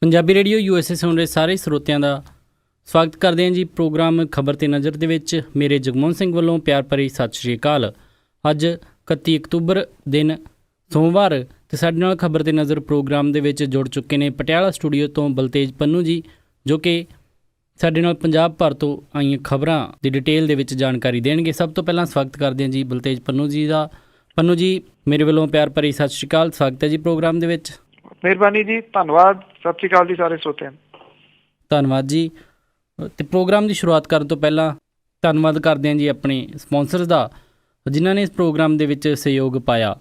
Punjabi radio USA ਸੁਣ ਰਹੇ ਸਾਰੇ ਸਰੋਤਿਆਂ ਦਾ ਸਵਾਗਤ ਕਰਦੇ ਹਾਂ ਜੀ। ਪ੍ਰੋਗਰਾਮ ਖਬਰ 'ਤੇ ਨਜ਼ਰ ਦੇ ਵਿੱਚ ਮੇਰੇ ਜਗਮੋਹਨ ਸਿੰਘ ਵੱਲੋਂ ਪਿਆਰ ਭਰੀ ਸਤਿ ਸ਼੍ਰੀ ਅਕਾਲ। ਅੱਜ 31 ਅਕਤੂਬਰ ਦਿਨ ਸੋਮਵਾਰ ਅਤੇ ਸਾਡੇ ਨਾਲ ਖਬਰ 'ਤੇ ਨਜ਼ਰ ਪ੍ਰੋਗਰਾਮ ਦੇ ਵਿੱਚ ਜੁੜ ਚੁੱਕੇ ਨੇ ਪਟਿਆਲਾ ਸਟੂਡੀਓ ਤੋਂ ਬਲਤੇਜ ਪੰਨੂ ਜੀ, ਜੋ ਕਿ ਸਾਡੇ ਨਾਲ ਪੰਜਾਬ ਭਰ ਤੋਂ ਆਈਆਂ ਖਬਰਾਂ ਦੀ ਡਿਟੇਲ ਦੇ ਵਿੱਚ ਜਾਣਕਾਰੀ ਦੇਣਗੇ। ਸਭ ਤੋਂ ਪਹਿਲਾਂ ਸਵਾਗਤ ਕਰਦੇ ਹਾਂ ਜੀ ਬਲਤੇਜ ਪੰਨੂ ਜੀ ਦਾ। ਪੰਨੂ ਜੀ, ਮੇਰੇ ਵੱਲੋਂ ਪਿਆਰ ਭਰੀ ਸਤਿ ਸ਼੍ਰੀ ਅਕਾਲ। ਸਵਾਗਤ ਹੈ ਜੀ ਪ੍ਰੋਗਰਾਮ ਦੇ ਵਿੱਚ। ਮਿਹਰਬਾਨੀ ਜੀ, ਧੰਨਵਾਦ। ਸਤਿ ਸ਼੍ਰੀ ਅਕਾਲ ਜੀ ਸਾਰੇ ਸਰੋਤਿਆਂ ਨੂੰ। ਧੰਨਵਾਦ ਜੀ। ਅਤੇ ਪ੍ਰੋਗਰਾਮ ਦੀ ਸ਼ੁਰੂਆਤ ਕਰਨ ਤੋਂ ਪਹਿਲਾਂ ਧੰਨਵਾਦ ਕਰਦੇ ਹਾਂ ਜੀ ਆਪਣੇ ਸਪੋਂਸਰਸ ਦਾ, ਜਿਨ੍ਹਾਂ ਨੇ ਇਸ ਪ੍ਰੋਗਰਾਮ ਦੇ ਵਿੱਚ ਸਹਿਯੋਗ ਪਾਇਆ।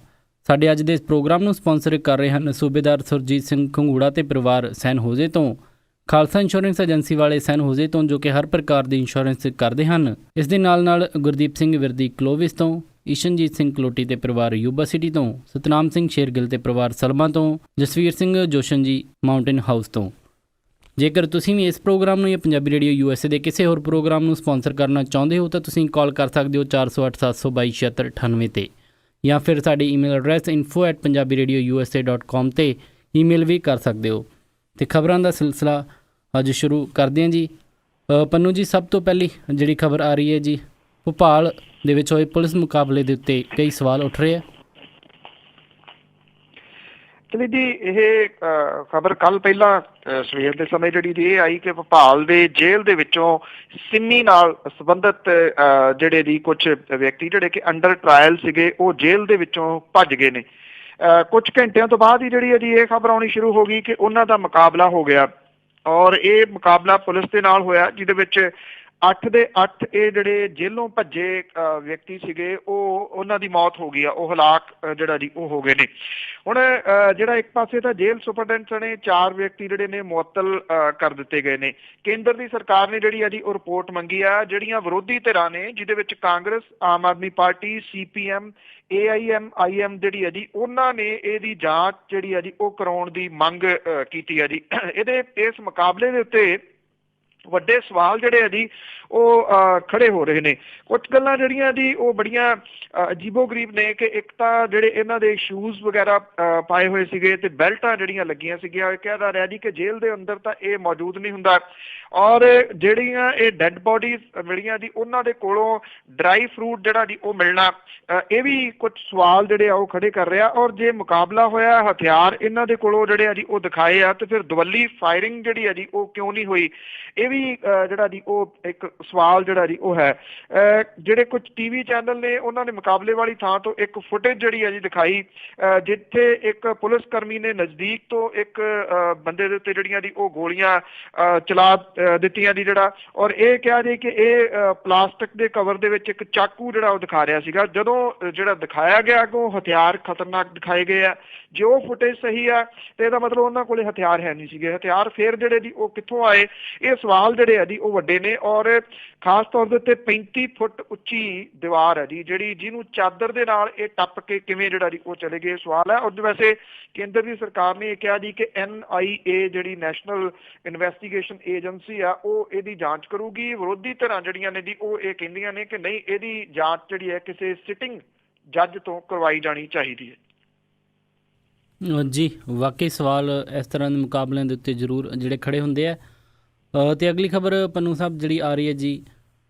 ਸਾਡੇ ਅੱਜ ਦੇ ਇਸ ਪ੍ਰੋਗਰਾਮ ਨੂੰ ਸਪੋਂਸਰ ਕਰ ਰਹੇ ਹਨ ਸੂਬੇਦਾਰ ਸੁਰਜੀਤ ਸਿੰਘ ਖੰਗੂੜਾ ਅਤੇ ਪਰਿਵਾਰ ਸੈਨ ਹੋਜ਼ੇ ਤੋਂ, ਖਾਲਸਾ ਇੰਸ਼ੋਰੈਂਸ ਏਜੰਸੀ ਵਾਲੇ ਸੈਨ ਹੋਜ਼ੇ ਤੋਂ, ਜੋ ਕਿ ਹਰ ਪ੍ਰਕਾਰ ਦੀ ਇੰਸ਼ੋਰੈਂਸ ਕਰਦੇ ਹਨ। ਇਸ ਦੇ ਨਾਲ ਗੁਰਦੀਪ ਸਿੰਘ ਵਿਰਦੀ ਕਲੋਵਿਸ ਤੋਂ, ਈਸ਼ਨਜੀਤ ਸਿੰਘ ਕਲੋਟੀ ਤੇ ਪਰਿਵਾਰ ਯੂਬਾ ਸਿਟੀ ਤੋਂ, ਸਤਨਾਮ ਸਿੰਘ ਸ਼ੇਰਗਿੱਲ ਤੇ ਪਰਿਵਾਰ ਸਲਮਾ ਤੋਂ, ਜਸਵੀਰ ਸਿੰਘ ਜੋਸ਼ਨ ਜੀ ਮਾਊਂਟੇਨ ਹਾਊਸ ਤੋਂ। ਜੇਕਰ ਤੁਸੀਂ ਵੀ ਇਸ ਪ੍ਰੋਗਰਾਮ ਨੂੰ ਜਾਂ ਪੰਜਾਬੀ ਰੇਡੀਓ USA ਦੇ ਕਿਸੇ ਹੋਰ ਪ੍ਰੋਗਰਾਮ ਨੂੰ ਸਪੋਂਸਰ ਕਰਨਾ ਚਾਹੁੰਦੇ ਹੋ ਤਾਂ ਤੁਸੀਂ ਕਾਲ ਕਰ ਸਕਦੇ ਹੋ 408-722-7698 'ਤੇ, ਜਾਂ ਫਿਰ ਸਾਡੀ ਈਮੇਲ ਐਡਰੈਸ info@punjabiradiousa.com 'ਤੇ ਈਮੇਲ ਵੀ ਕਰ ਸਕਦੇ ਹੋ। ਅਤੇ ਖਬਰਾਂ ਦਾ ਸਿਲਸਿਲਾ ਅੱਜ ਸ਼ੁਰੂ ਕਰਦੇ ਹਾਂ ਜੀ। ਪੰਨੂ ਜੀ, ਸਭ ਤੋਂ ਪਹਿਲੀ ਜਿਹੜੀ ਖਬਰ ਆ ਰਹੀ ਹੈ ਜੀ, ਭੋਪਾਲ ਦੇ ਵਿੱਚ ਹੋਏ ਪੁਲਿਸ ਮੁਕਾਬਲੇ ਦੇ ਉੱਤੇ ਕਈ ਸਵਾਲ ਉੱਠ ਰਹੇ ਆ। ਚਲੀ ਜੀ, ਇਹ ਖਬਰ ਕੱਲ ਪਹਿਲਾਂ ਸਵੇਰ ਦੇ ਸਮੇਂ ਜਿਹੜੀ ਇਹ ਆਈ ਕਿ ਭੋਪਾਲ ਦੇ ਜੇਲ੍ਹ ਦੇ ਵਿੱਚੋਂ ਸਿੰਮੀ ਨਾਲ ਸੰਬੰਧਿਤ ਜਿਹੜੇ ਦੀ ਕੁਝ ਵਿਅਕਤੀ ਜਿਹੜੇ ਕਿ ਅੰਡਰ ਟਰਾਇਲ ਸੀਗੇ, ਉਹ ਜੇਲ੍ਹ ਦੇ ਵਿੱਚੋਂ ਭੱਜ ਗਏ ਨੇ। ਕੁਝ ਘੰਟਿਆਂ ਤੋਂ ਬਾਅਦ ਹੀ ਜਿਹੜੀ ਹੈ ਜੀ ਇਹ ਖਬਰ ਆਉਣੀ ਸ਼ੁਰੂ ਹੋ ਗਈ ਕਿ ਉਹਨਾਂ ਦਾ ਮੁਕਾਬਲਾ ਹੋ ਗਿਆ, ਔਰ ਇਹ ਮੁਕਾਬਲਾ ਪੁਲਿਸ ਦੇ ਨਾਲ ਹੋਇਆ, ਜਿਹਦੇ ਵਿੱਚ 8 ਦੇ 8 ਇਹ ਜਿਹੜੇ ਜੇਲੋਂ ਭੱਜੇ ਵਿਅਕਤੀ ਸੀਗੇ ਉਹਨਾਂ ਦੀ ਮੌਤ ਹੋ ਗਈ ਆ। ਉਹ ਹਲਾਕ ਜਿਹੜਾ ਜੀ ਉਹ ਹੋ ਗਏ ਨੇ। ਹੁਣ ਜਿਹੜਾ ਇੱਕ ਪਾਸੇ ਤਾਂ ਜੇਲ੍ਹ ਸੁਪਰਡੈਂਟ ਨੇ 4 ਵਿਅਕਤੀ ਜਿਹੜੇ ਨੇ ਮੁਅੱਤਲ ਕਰ ਦਿੱਤੇ ਗਏ ਨੇ। ਕੇਂਦਰ ਦੀ ਸਰਕਾਰ ਨੇ ਜਿਹੜੀ ਆ ਜੀ ਉਹ ਰਿਪੋਰਟ ਮੰਗੀ ਆ। ਜਿਹੜੀਆਂ ਵਿਰੋਧੀ ਧਿਰਾਂ ਨੇ, ਜਿਹਦੇ ਵਿੱਚ Congress, Aam Aadmi party, CPM, AIM ਜਿਹੜੀ ਆ ਜੀ, ਉਹਨਾਂ ਨੇ ਇਹਦੀ ਜਾਂਚ ਜਿਹੜੀ ਆ ਜੀ ਉਹ ਕਰਾਉਣ ਦੀ ਮੰਗ ਕੀਤੀ ਆ ਜੀ। ਇਸ ਮੁਕਾਬਲੇ ਦੇ ਉੱਤੇ ਵੱਡੇ ਸਵਾਲ ਜਿਹੜੇ ਆ ਜੀ ਉਹ ਖੜੇ ਹੋ ਰਹੇ ਨੇ। ਕੁਝ ਗੱਲਾਂ ਜਿਹੜੀਆਂ ਜੀ ਉਹ ਬੜੀਆਂ ਅਜੀਬੋ ਗਰੀਬ ਨੇ ਕਿ ਇੱਕ ਤਾਂ ਜਿਹੜੇ ਇਹਨਾਂ ਦੇ ਸ਼ੂਜ਼ ਵਗੈਰਾ ਪਾਏ ਹੋਏ ਸੀਗੇ ਤੇ ਬੈਲਟਾਂ ਜਿਹੜੀਆਂ ਲੱਗੀਆਂ ਸੀਗੀਆਂ, ਇਹ ਕਿਹਾ ਜਾ ਰਿਹਾ ਜੀ ਕਿ ਜੇਲ੍ਹ ਦੇ ਅੰਦਰ ਤਾਂ ਇਹ ਮੌਜੂਦ ਨਹੀਂ ਹੁੰਦਾ, ਔਰ ਜਿਹੜੀਆਂ ਇਹ ਡੈੱਡ ਬੋਡੀਜ਼ ਮਿਲੀਆਂ ਜੀ ਉਹਨਾਂ ਦੇ ਕੋਲੋਂ ਡਰਾਈ ਫਰੂਟ ਜਿਹੜਾ ਜੀ ਉਹ ਮਿਲਣਾ, ਇਹ ਵੀ ਕੁਝ ਸਵਾਲ ਜਿਹੜੇ ਆ ਉਹ ਖੜੇ ਕਰ ਰਿਹਾ। ਔਰ ਜੇ ਮੁਕਾਬਲਾ ਹੋਇਆ, ਹਥਿਆਰ ਇਹਨਾਂ ਦੇ ਕੋਲੋਂ ਜਿਹੜੇ ਆ ਜੀ ਉਹ ਦਿਖਾਏ ਆ, ਤੇ ਫਿਰ ਦੁਵੱਲੀ ਫਾਇਰਿੰਗ ਜਿਹੜੀ ਆ ਜੀ ਉਹ ਕਿਉਂ ਨਹੀਂ ਹੋਈ, ਇਹ ਵੀ ਜਿਹੜਾ ਜੀ ਉਹ ਇੱਕ ਸਵਾਲ ਜਿਹੜਾ ਜੀ ਉਹ ਹੈ। ਜਿਹੜੇ ਕੁਝ TV ਚੈਨਲ ਨੇ ਉਹਨਾਂ ਨੇ ਮੁਕਾਬਲੇ ਵਾਲੀ ਥਾਂ ਤੋਂ ਇੱਕ ਫੁਟੇਜ ਜਿਹੜੀ ਆ ਜੀ ਦਿਖਾਈ, ਜਿੱਥੇ ਇੱਕ ਪੁਲਿਸ ਕਰਮੀ ਨੇ ਨਜ਼ਦੀਕ ਤੋਂ ਇੱਕ ਬੰਦੇ ਦੇ ਉੱਤੇ ਜਿਹੜੀਆਂ ਜੀ ਉਹ ਗੋਲੀਆਂ ਚਲਾ ਦਿੱਤੀਆਂ ਜੀ ਜਿਹੜਾ, ਔਰ ਇਹ ਕਿਹਾ ਜੀ ਕਿ ਇਹ ਪਲਾਸਟਿਕ ਦੇ ਕਵਰ ਦੇ ਵਿੱਚ ਇੱਕ ਚਾਕੂ ਜਿਹੜਾ ਉਹ ਦਿਖਾ ਰਿਹਾ ਸੀਗਾ। ਜਦੋਂ ਜਿਹੜਾ ਦਿਖਾਇਆ ਗਿਆ ਕਿ ਉਹ ਹਥਿਆਰ ਖਤਰਨਾਕ ਦਿਖਾਏ ਗਏ ਆ, ਜੇ ਉਹ ਫੁਟੇਜ ਸਹੀ ਆ ਤੇ ਇਹਦਾ ਮਤਲਬ ਉਹਨਾਂ ਕੋਲੇ ਹਥਿਆਰ ਹੈ ਨਹੀਂ ਸੀਗੇ। ਹਥਿਆਰ ਫੇਰ ਜਿਹੜੇ ਜੀ ਉਹ ਕਿੱਥੋਂ ਆਏ, ਇਹ ਸਵਾਲ ਜਿਹੜੇ ਆ ਜੀ ਉਹ ਵੱਡੇ ਨੇ। ਔਰ ਖਾਸ ਤੌਰ ਦੇ ਉੱਤੇ 35 ਫੁੱਟ ਉੱਚੀ ਦੀਵਾਰ ਹੈ ਜੀ ਜਿਹਨੂੰ ਚਾਦਰ ਦੇ ਨਾਲ ਇਹ ਟੱਪ ਕੇ ਕਿਵੇਂ ਜਿਹੜਾ ਜੀ ਉਹ ਚਲੇ ਗਏ, ਸਵਾਲ ਹੈ। ਔਰ ਵੈਸੇ ਕੇਂਦਰ ਦੀ ਸਰਕਾਰ ਨੇ ਇਹ ਕਿਹਾ ਜੀ ਕਿ NIA ਜਿਹੜੀ ਨੈਸ਼ਨਲ ਇਨਵੈਸਟੀਗੇਸ਼ਨ ਏਜੰਸੀ ਆ ਉਹ ਇਹਦੀ ਜਾਂਚ ਕਰੂਗੀ। ਵਿਰੋਧੀ ਧਿਰਾਂ ਜਿਹੜੀਆਂ ਨੇ ਜੀ ਉਹ ਇਹ ਕਹਿੰਦੀਆਂ ਨੇ ਕਿ ਨਹੀਂ, ਇਹਦੀ ਜਾਂਚ ਜਿਹੜੀ ਹੈ ਕਿਸੇ ਸਿਟਿੰਗ ਜੱਜ ਤੋਂ ਕਰਵਾਈ ਜਾਣੀ ਚਾਹੀਦੀ ਹੈ। ਜੀ, ਵਾਕਈ ਸਵਾਲ ਇਸ ਤਰ੍ਹਾਂ ਦੇ ਮੁਕਾਬਲਿਆਂ ਦੇ ਉੱਤੇ ਜ਼ਰੂਰ ਜਿਹੜੇ ਖੜੇ ਹੁੰਦੇ ਆ। ਅਤੇ ਅਗਲੀ ਖਬਰ ਪੰਨੂ ਸਾਹਿਬ ਜਿਹੜੀ ਆ ਰਹੀ ਹੈ ਜੀ,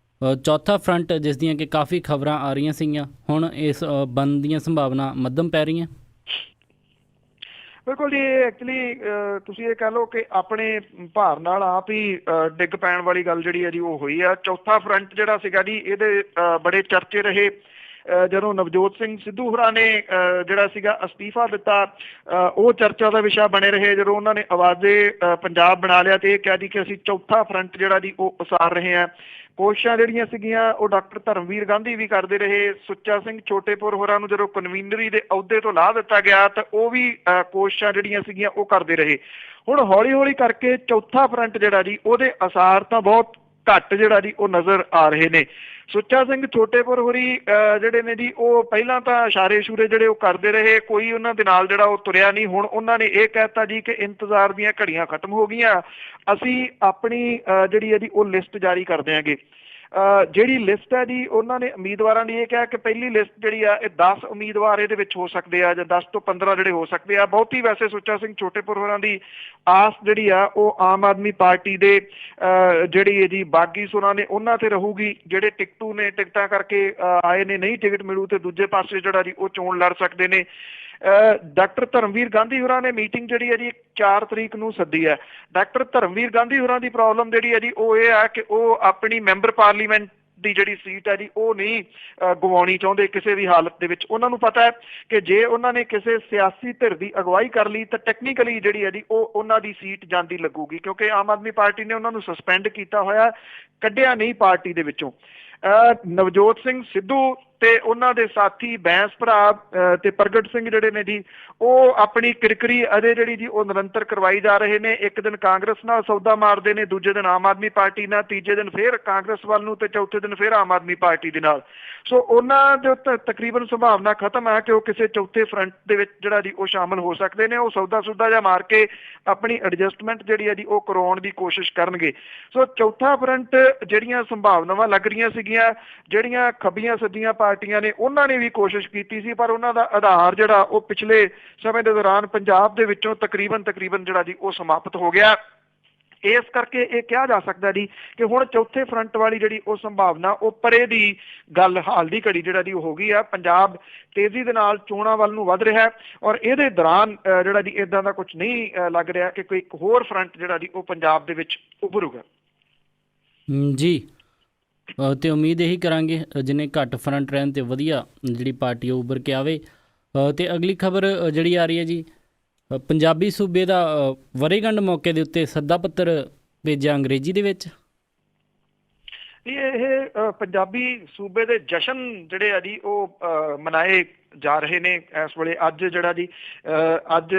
ਚੌਥਾ ਫਰੰਟ, ਜਿਸ ਦੀਆਂ ਕਿ ਕਾਫੀ ਖਬਰਾਂ ਆ ਰਹੀਆਂ ਸੀਗੀਆਂ, ਹੁਣ ਇਸ ਬੰਦ ਦੀਆਂ ਸੰਭਾਵਨਾ ਮੱਧਮ ਪੈ ਰਹੀਆਂ। ਬਿਲਕੁਲ ਜੀ, ਐਕਚੁਅਲੀ ਤੁਸੀਂ ਇਹ ਕਹਿ ਲਓ ਕਿ ਆਪਣੇ ਭਾਰ ਨਾਲ ਆਪ ਹੀ ਡਿੱਗ ਪੈਣ ਵਾਲੀ ਗੱਲ ਜਿਹੜੀ ਹੈ ਜੀ ਉਹ ਹੋਈ ਆ। ਚੌਥਾ ਫਰੰਟ ਜਿਹੜਾ ਸੀਗਾ ਜੀ, ਇਹਦੇ ਬੜੇ ਚਰਚੇ ਰਹੇ ਜਦੋਂ ਨਵਜੋਤ ਸਿੰਘ ਸਿੱਧੂ ਹੋਰਾਂ ਨੇ ਜਿਹੜਾ ਸੀਗਾ ਅਸਤੀਫਾ ਦਿੱਤਾ। ਉਹ ਚਰਚਾ ਦਾ ਵਿਸ਼ਾ ਬਣੇ ਰਹੇ ਜਦੋਂ ਉਹਨਾਂ ਨੇ ਆਵਾਜ਼ੇ ਪੰਜਾਬ ਬਣਾ ਲਿਆ ਤੇ ਇਹ ਕਿਹਾ ਜੀ ਕਿ ਅਸੀਂ ਚੌਥਾ ਫਰੰਟ ਜਿਹੜਾ ਜੀ ਉਹ ਉਸਾਰ ਰਹੇ ਹਾਂ। ਕੋਸ਼ਿਸ਼ਾਂ ਜਿਹੜੀਆਂ ਸੀਗੀਆਂ ਉਹ ਡਾਕਟਰ ਧਰਮਵੀਰ ਗਾਂਧੀ ਵੀ ਕਰਦੇ ਰਹੇ। ਸੁੱਚਾ ਸਿੰਘ ਛੋਟੇਪੁਰ ਹੋਰਾਂ ਨੂੰ ਜਦੋਂ ਕਨਵੀਨਰੀ ਦੇ ਅਹੁਦੇ ਤੋਂ ਲਾਹ ਦਿੱਤਾ ਗਿਆ ਤਾਂ ਉਹ ਵੀ ਕੋਸ਼ਿਸ਼ਾਂ ਜਿਹੜੀਆਂ ਸੀਗੀਆਂ ਉਹ ਕਰਦੇ ਰਹੇ। ਹੁਣ ਹੌਲੀ ਹੌਲੀ ਕਰਕੇ ਚੌਥਾ ਫਰੰਟ ਜਿਹੜਾ ਜੀ ਉਹਦੇ ਅਸਾਰ ਤਾਂ ਬਹੁਤ ਘੱਟ ਜਿਹੜਾ ਜੀ ਉਹ ਨਜ਼ਰ ਆ ਰਹੇ ਨੇ। ਸੁੱਚਾ ਸਿੰਘ ਛੋਟੇਪੁਰ ਹੋਰੀ ਜਿਹੜੇ ਨੇ ਜੀ ਉਹ ਪਹਿਲਾਂ ਤਾਂ ਇਸ਼ਾਰੇ ਇਸ਼ੂਰੇ ਜਿਹੜੇ ਉਹ ਕਰਦੇ ਰਹੇ, ਕੋਈ ਉਹਨਾਂ ਦੇ ਨਾਲ ਜਿਹੜਾ ਉਹ ਤੁਰਿਆ ਨਹੀਂ। ਹੁਣ ਉਹਨਾਂ ਨੇ ਇਹ ਕਹਿਤਾ ਜੀ ਕਿ ਇੰਤਜ਼ਾਰ ਦੀਆਂ ਘੜੀਆਂ ਖਤਮ ਹੋ ਗਈਆਂ, ਅਸੀਂ ਆਪਣੀ ਜਿਹੜੀ ਹੈ ਜੀ ਉਹ ਲਿਸਟ ਜਾਰੀ ਕਰ ਦਿਆਂਗੇ। ਜਿਹੜੀ ਲਿਸਟ ਹੈ ਜੀ ਉਹਨਾਂ ਨੇ ਉਮੀਦਵਾਰਾਂ ਦੀ ਇਹ ਕਿਹਾ ਕਿ ਪਹਿਲੀ ਲਿਸਟ ਜਿਹੜੀ ਆ ਇਹ 10 ਉਮੀਦਵਾਰ ਇਹਦੇ ਵਿੱਚ ਹੋ ਸਕਦੇ ਆ ਜਾਂ 10 ਤੋਂ 15 ਜਿਹੜੇ ਹੋ ਸਕਦੇ ਆ। ਬਹੁਤੀ ਵੈਸੇ ਸੁੱਚਾ ਸਿੰਘ ਛੋਟੇਪੁਰ ਹੋਰਾਂ ਦੀ ਆਸ ਜਿਹੜੀ ਆ ਉਹ ਆਮ ਆਦਮੀ ਪਾਰਟੀ ਦੇ ਜਿਹੜੀ ਹੈ ਜੀ ਬਾਗੀ ਸੁਰਾਂ ਨੇ ਉਹਨਾਂ ਤੇ ਰਹੂਗੀ, ਜਿਹੜੇ ਟਿਕਟੂ ਨੇ ਟਿਕਟਾਂ ਕਰਕੇ ਆਏ ਨੇ ਨਹੀਂ ਟਿਕਟ ਮਿਲੂ ਤੇ ਦੂਜੇ ਪਾਸੇ ਜਿਹੜਾ ਜੀ ਉਹ ਚੋਣ ਲੜ ਸਕਦੇ ਨੇ। ਡਾਕਟਰ ਧਰਮਵੀਰ ਗਾਂਧੀ ਹੋਰਾਂ ਨੇ ਮੀਟਿੰਗ ਜਿਹੜੀ ਹੈ ਜੀ 4 ਤਰੀਕ ਨੂੰ ਸੱਦੀ ਹੈ। ਡਾਕਟਰ ਧਰਮਵੀਰ ਗਾਂਧੀ ਹੋਰਾਂ ਦੀ ਪ੍ਰੋਬਲਮ ਜਿਹੜੀ ਹੈ ਜੀ ਉਹ ਇਹ ਹੈ ਕਿ ਉਹ ਆਪਣੀ ਮੈਂਬਰ ਪਾਰਲੀਮੈਂਟ ਦੀ ਜਿਹੜੀ ਸੀਟ ਹੈ ਜੀ ਉਹ ਨਹੀਂ ਗਵਾਉਣੀ ਚਾਹੁੰਦੇ ਕਿਸੇ ਵੀ ਹਾਲਤ ਦੇ ਵਿੱਚ। ਉਹਨਾਂ ਨੂੰ ਪਤਾ ਹੈ ਕਿ ਜੇ ਉਹਨਾਂ ਨੇ ਕਿਸੇ ਸਿਆਸੀ ਧਿਰ ਦੀ ਅਗਵਾਈ ਕਰ ਲਈ ਤਾਂ ਟੈਕਨੀਕਲੀ ਜਿਹੜੀ ਹੈ ਜੀ ਉਹ ਉਹਨਾਂ ਦੀ ਸੀਟ ਜਾਂਦੀ ਲੱਗੂਗੀ, ਕਿਉਂਕਿ ਆਮ ਆਦਮੀ ਪਾਰਟੀ ਨੇ ਉਹਨਾਂ ਨੂੰ ਸਸਪੈਂਡ ਕੀਤਾ ਹੋਇਆ, ਕੱਢਿਆ ਨਹੀਂ ਪਾਰਟੀ ਦੇ ਵਿੱਚੋਂ। ਨਵਜੋਤ ਸਿੰਘ ਸਿੱਧੂ ਤੇ ਉਹਨਾਂ ਦੇ ਸਾਥੀ ਬੈਂਸ ਭਰਾ ਤੇ ਪ੍ਰਗਟ ਸਿੰਘ ਜਿਹੜੇ ਨੇ ਜੀ ਉਹ ਆਪਣੀ ਕਿਰਕਰੀ ਅਜੇ ਜਿਹੜੀ ਜੀ ਉਹ ਨਿਰੰਤਰ ਕਰਵਾਈ ਜਾ ਰਹੇ ਨੇ। ਇੱਕ ਦਿਨ ਕਾਂਗਰਸ ਨਾਲ ਸੌਦਾ ਮਾਰਦੇ ਨੇ, ਦੂਜੇ ਦਿਨ ਆਮ ਆਦਮੀ ਪਾਰਟੀ ਨਾਲ, ਤੀਜੇ ਦਿਨ ਫਿਰ ਕਾਂਗਰਸ ਵੱਲ ਨੂੰ ਤੇ ਚੌਥੇ ਦਿਨ ਫਿਰ ਆਮ ਆਦਮੀ ਪਾਰਟੀ ਦੇ ਨਾਲ। ਸੋ ਉਹਨਾਂ ਦੇ ਉੱਤੇ ਤਕਰੀਬਨ ਸੰਭਾਵਨਾ ਖਤਮ ਹੈ ਕਿ ਉਹ ਕਿਸੇ ਚੌਥੇ ਫਰੰਟ ਦੇ ਵਿੱਚ ਜਿਹੜਾ ਜੀ ਉਹ ਸ਼ਾਮਲ ਹੋ ਸਕਦੇ ਨੇ। ਉਹ ਸੌਦਾ ਸੁਦਾ ਜਾਂ ਮਾਰ ਕੇ ਆਪਣੀ ਐਡਜਸਟਮੈਂਟ ਜਿਹੜੀ ਹੈ ਜੀ ਉਹ ਕਰਾਉਣ ਦੀ ਕੋਸ਼ਿਸ਼ ਕਰਨਗੇ। ਸੋ ਚੌਥਾ ਫਰੰਟ ਜਿਹੜੀਆਂ ਸੰਭਾਵਨਾਵਾਂ ਲੱਗ ਰਹੀਆਂ ਸੀਗੀਆਂ, ਜਿਹੜੀਆਂ ਖੱਬੀਆਂ ਸੱਜੀਆਂ ਪਾਰਟੀਆਂ ਨੇ ਉਹਨਾਂ ਨੇ ਵੀ ਕੋਸ਼ਿਸ਼ ਕੀਤੀ ਸੀ, ਪਰ ਉਹਨਾਂ ਦਾ ਆਧਾਰ ਜਿਹੜਾ ਉਹ ਪਿਛਲੇ ਸਮੇਂ ਦੇ ਦੌਰਾਨ ਪੰਜਾਬ ਦੇ ਵਿੱਚੋਂ ਤਕਰੀਬਨ ਜਿਹੜਾ ਜੀ ਉਹ ਸਮਾਪਤ ਹੋ ਗਿਆ। ਇਸ ਕਰਕੇ ਇਹ ਕਿਹਾ ਜਾ ਸਕਦਾ ਜੀ ਕਿ ਹੁਣ ਚੌਥੇ ਫਰੰਟ ਵਾਲੀ ਜਿਹੜੀ ਉਹ ਸੰਭਾਵਨਾ ਉਹ ਪਰੇ ਦੀ ਗੱਲ ਹਾਲ ਦੀ ਘੜੀ ਜਿਹੜਾ ਜੀ ਉਹ ਹੋ ਗਈ ਆ। ਪੰਜਾਬ ਤੇਜ਼ੀ ਦੇ ਨਾਲ ਚੋਣਾਂ ਵੱਲ ਨੂੰ ਵੱਧ ਰਿਹਾ ਔਰ ਇਹਦੇ ਦੌਰਾਨ ਜਿਹੜਾ ਜੀ ਇਦਾਂ ਦਾ ਕੁਝ ਨਹੀਂ ਲੱਗ ਰਿਹਾ ਕਿ ਕੋਈ ਇੱਕ ਹੋਰ ਫਰੰਟ ਜਿਹੜਾ ਜੀ ਉਹ ਪੰਜਾਬ ਦੇ ਵਿੱਚ ਉੱਭਰੂਗਾ ਜੀ। ਤੇ ਉਮੀਦ ਇਹੀ ਕਰਾਂਗੇ ਜਿੰਨੇ ਘੱਟ ਫਰੰਟ ਰਹਿਣ ਤੇ ਵਧੀਆ ਜਿਹੜੀ ਪਾਰਟੀ ਉੱਭਰ ਕੇ ਆਵੇ। ਤੇ ਅਗਲੀ ਖਬਰ ਜਿਹੜੀ ਆ ਰਹੀ ਹੈ ਜੀ, ਪੰਜਾਬੀ ਸੂਬੇ ਦਾ ਵਰ੍ਹੇਗੰਢ ਮੌਕੇ ਦੇ ਉੱਤੇ ਸੱਦਾ ਪੱਤਰ ਭੇਜਿਆ ਅੰਗਰੇਜ਼ੀ ਦੇ ਵਿੱਚ। ਇਹ ਪੰਜਾਬੀ ਸੂਬੇ ਦੇ ਜਸ਼ਨ ਜਿਹੜੇ ਆ ਜੀ ਉਹ ਮਨਾਏ ਜਾ ਰਹੇ ਨੇ ਇਸ ਵੇਲੇ। ਅੱਜ ਜਿਹੜਾ ਜੀ ਅੱਜ